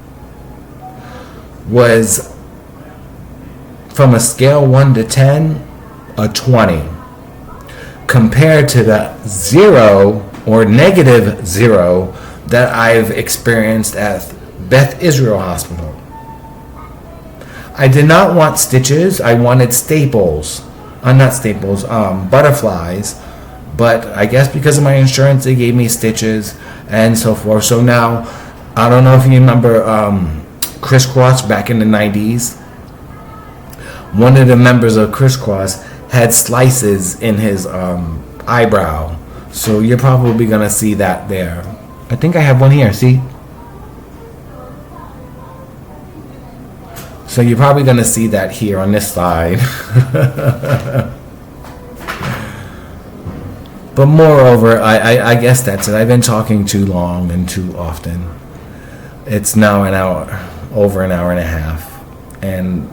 was, from a scale 1 to 10, a 20. Compared to the 0 or -0 that I've experienced at Beth Israel Hospital. I did not want stitches. I wanted staples. Butterflies. But I guess because of my insurance, they gave me stitches and so forth. So now, I don't know if you remember Crisscross back in the 90s. One of the members of Crisscross had slices in his eyebrow. So you're probably going to see that there. I think I have one here, see? So you're probably going to see that here on this side. But moreover, I guess that's it. I've been talking too long and too often. It's now an hour, over an hour and a half. And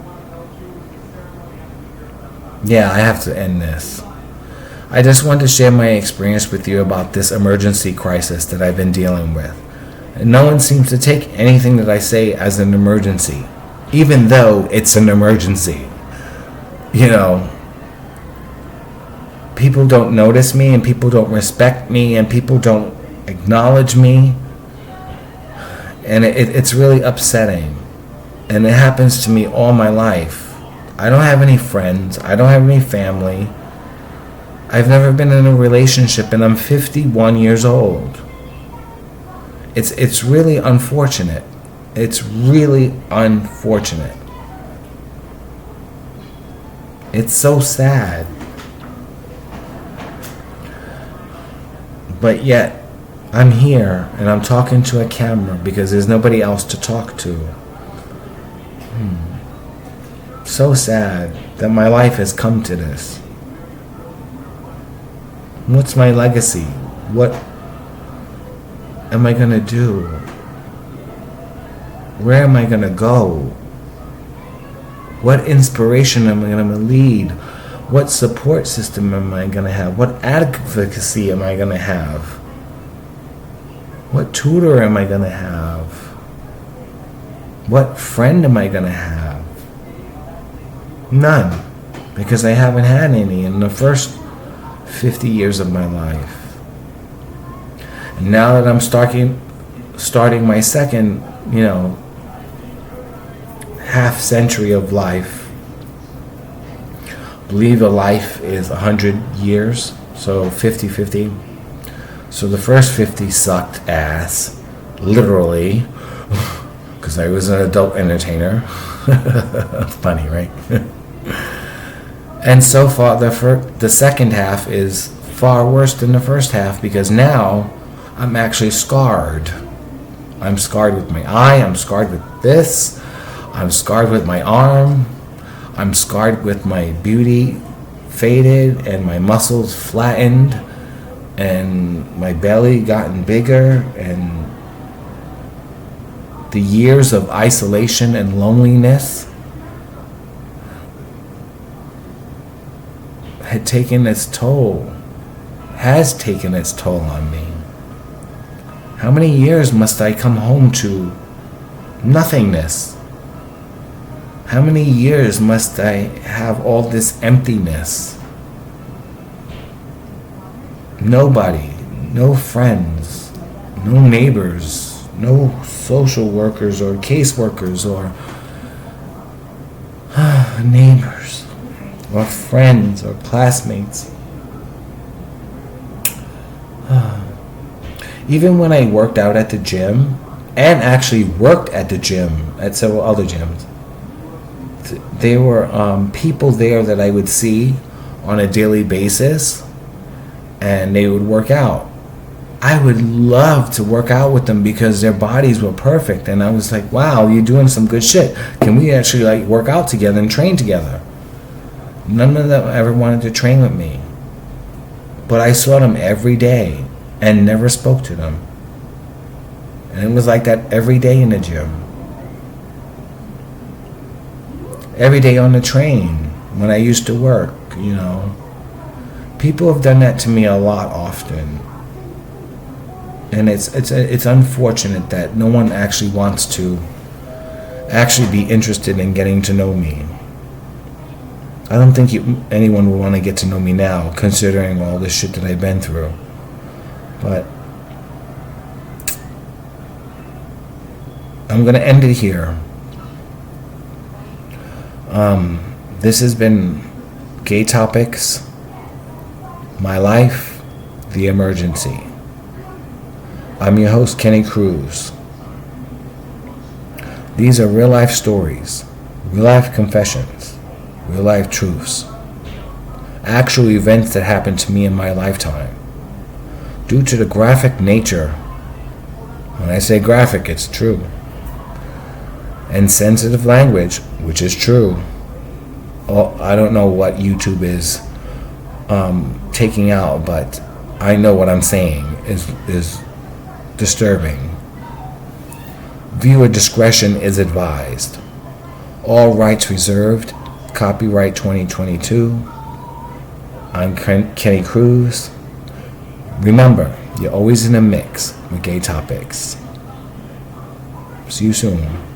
yeah, I have to end this. I just wanted to share my experience with you about this emergency crisis that I've been dealing with. And no one seems to take anything that I say as an emergency, even though it's an emergency. You know, people don't notice me, and people don't respect me, and people don't acknowledge me. And it's really upsetting. And it happens to me all my life. I don't have any friends. I don't have any family. I've never been in a relationship, and I'm 51 years old. It's really unfortunate. It's really unfortunate. It's so sad. But yet, I'm here, and I'm talking to a camera because there's nobody else to talk to. So sad that my life has come to this. What's my legacy? What am I going to do? Where am I going to go? What inspiration am I going to lead? What support system am I going to have? What advocacy am I going to have? What tutor am I going to have? What friend am I going to have? None. Because I haven't had any in the first 50 years of my life. And now that I'm starting my second, half century of life. I believe a life is 100 years, so 50-50. So the first 50 sucked ass, literally, because I was an adult entertainer. Funny, right? And so far, the second half is far worse than the first half, because now I'm actually scarred. I'm scarred with my eye. I'm scarred with this. I'm scarred with my arm. I'm scarred with my beauty faded and my muscles flattened and my belly gotten bigger, and the years of isolation and loneliness has taken its toll on me. How many years must I come home to nothingness? How many years must I have all this emptiness? Nobody, no friends, no neighbors, no social workers or caseworkers or neighbors or friends or classmates. Even when I worked out at the gym, and actually worked at the gym, at several other gyms, there were people there that I would see on a daily basis, and they would work out. I would love to work out with them because their bodies were perfect, and I was like, wow, you're doing some good shit. Can we actually work out together and train together? None of them ever wanted to train with me, but I saw them every day and never spoke to them. And it was like that every day in the gym. Every day on the train when I used to work, People have done that to me a lot often. And it's unfortunate that no one actually wants to actually be interested in getting to know me. I don't think anyone would want to get to know me now, considering all this shit that I've been through. But I'm going to end it here. This has been GayTopix, My Life, The Emergency. I'm your host, Kenny Cruz. These are real life stories, real life confessions, real life truths, actual events that happened to me in my lifetime. Due to the graphic nature, when I say graphic, it's true, and sensitive language, which is true. I don't know what YouTube is taking out, but I know what I'm saying is disturbing. Viewer discretion is advised. All rights reserved. Copyright 2022. I'm Kenny Cruz. Remember, you're always in a mix with GayTopix. See you soon.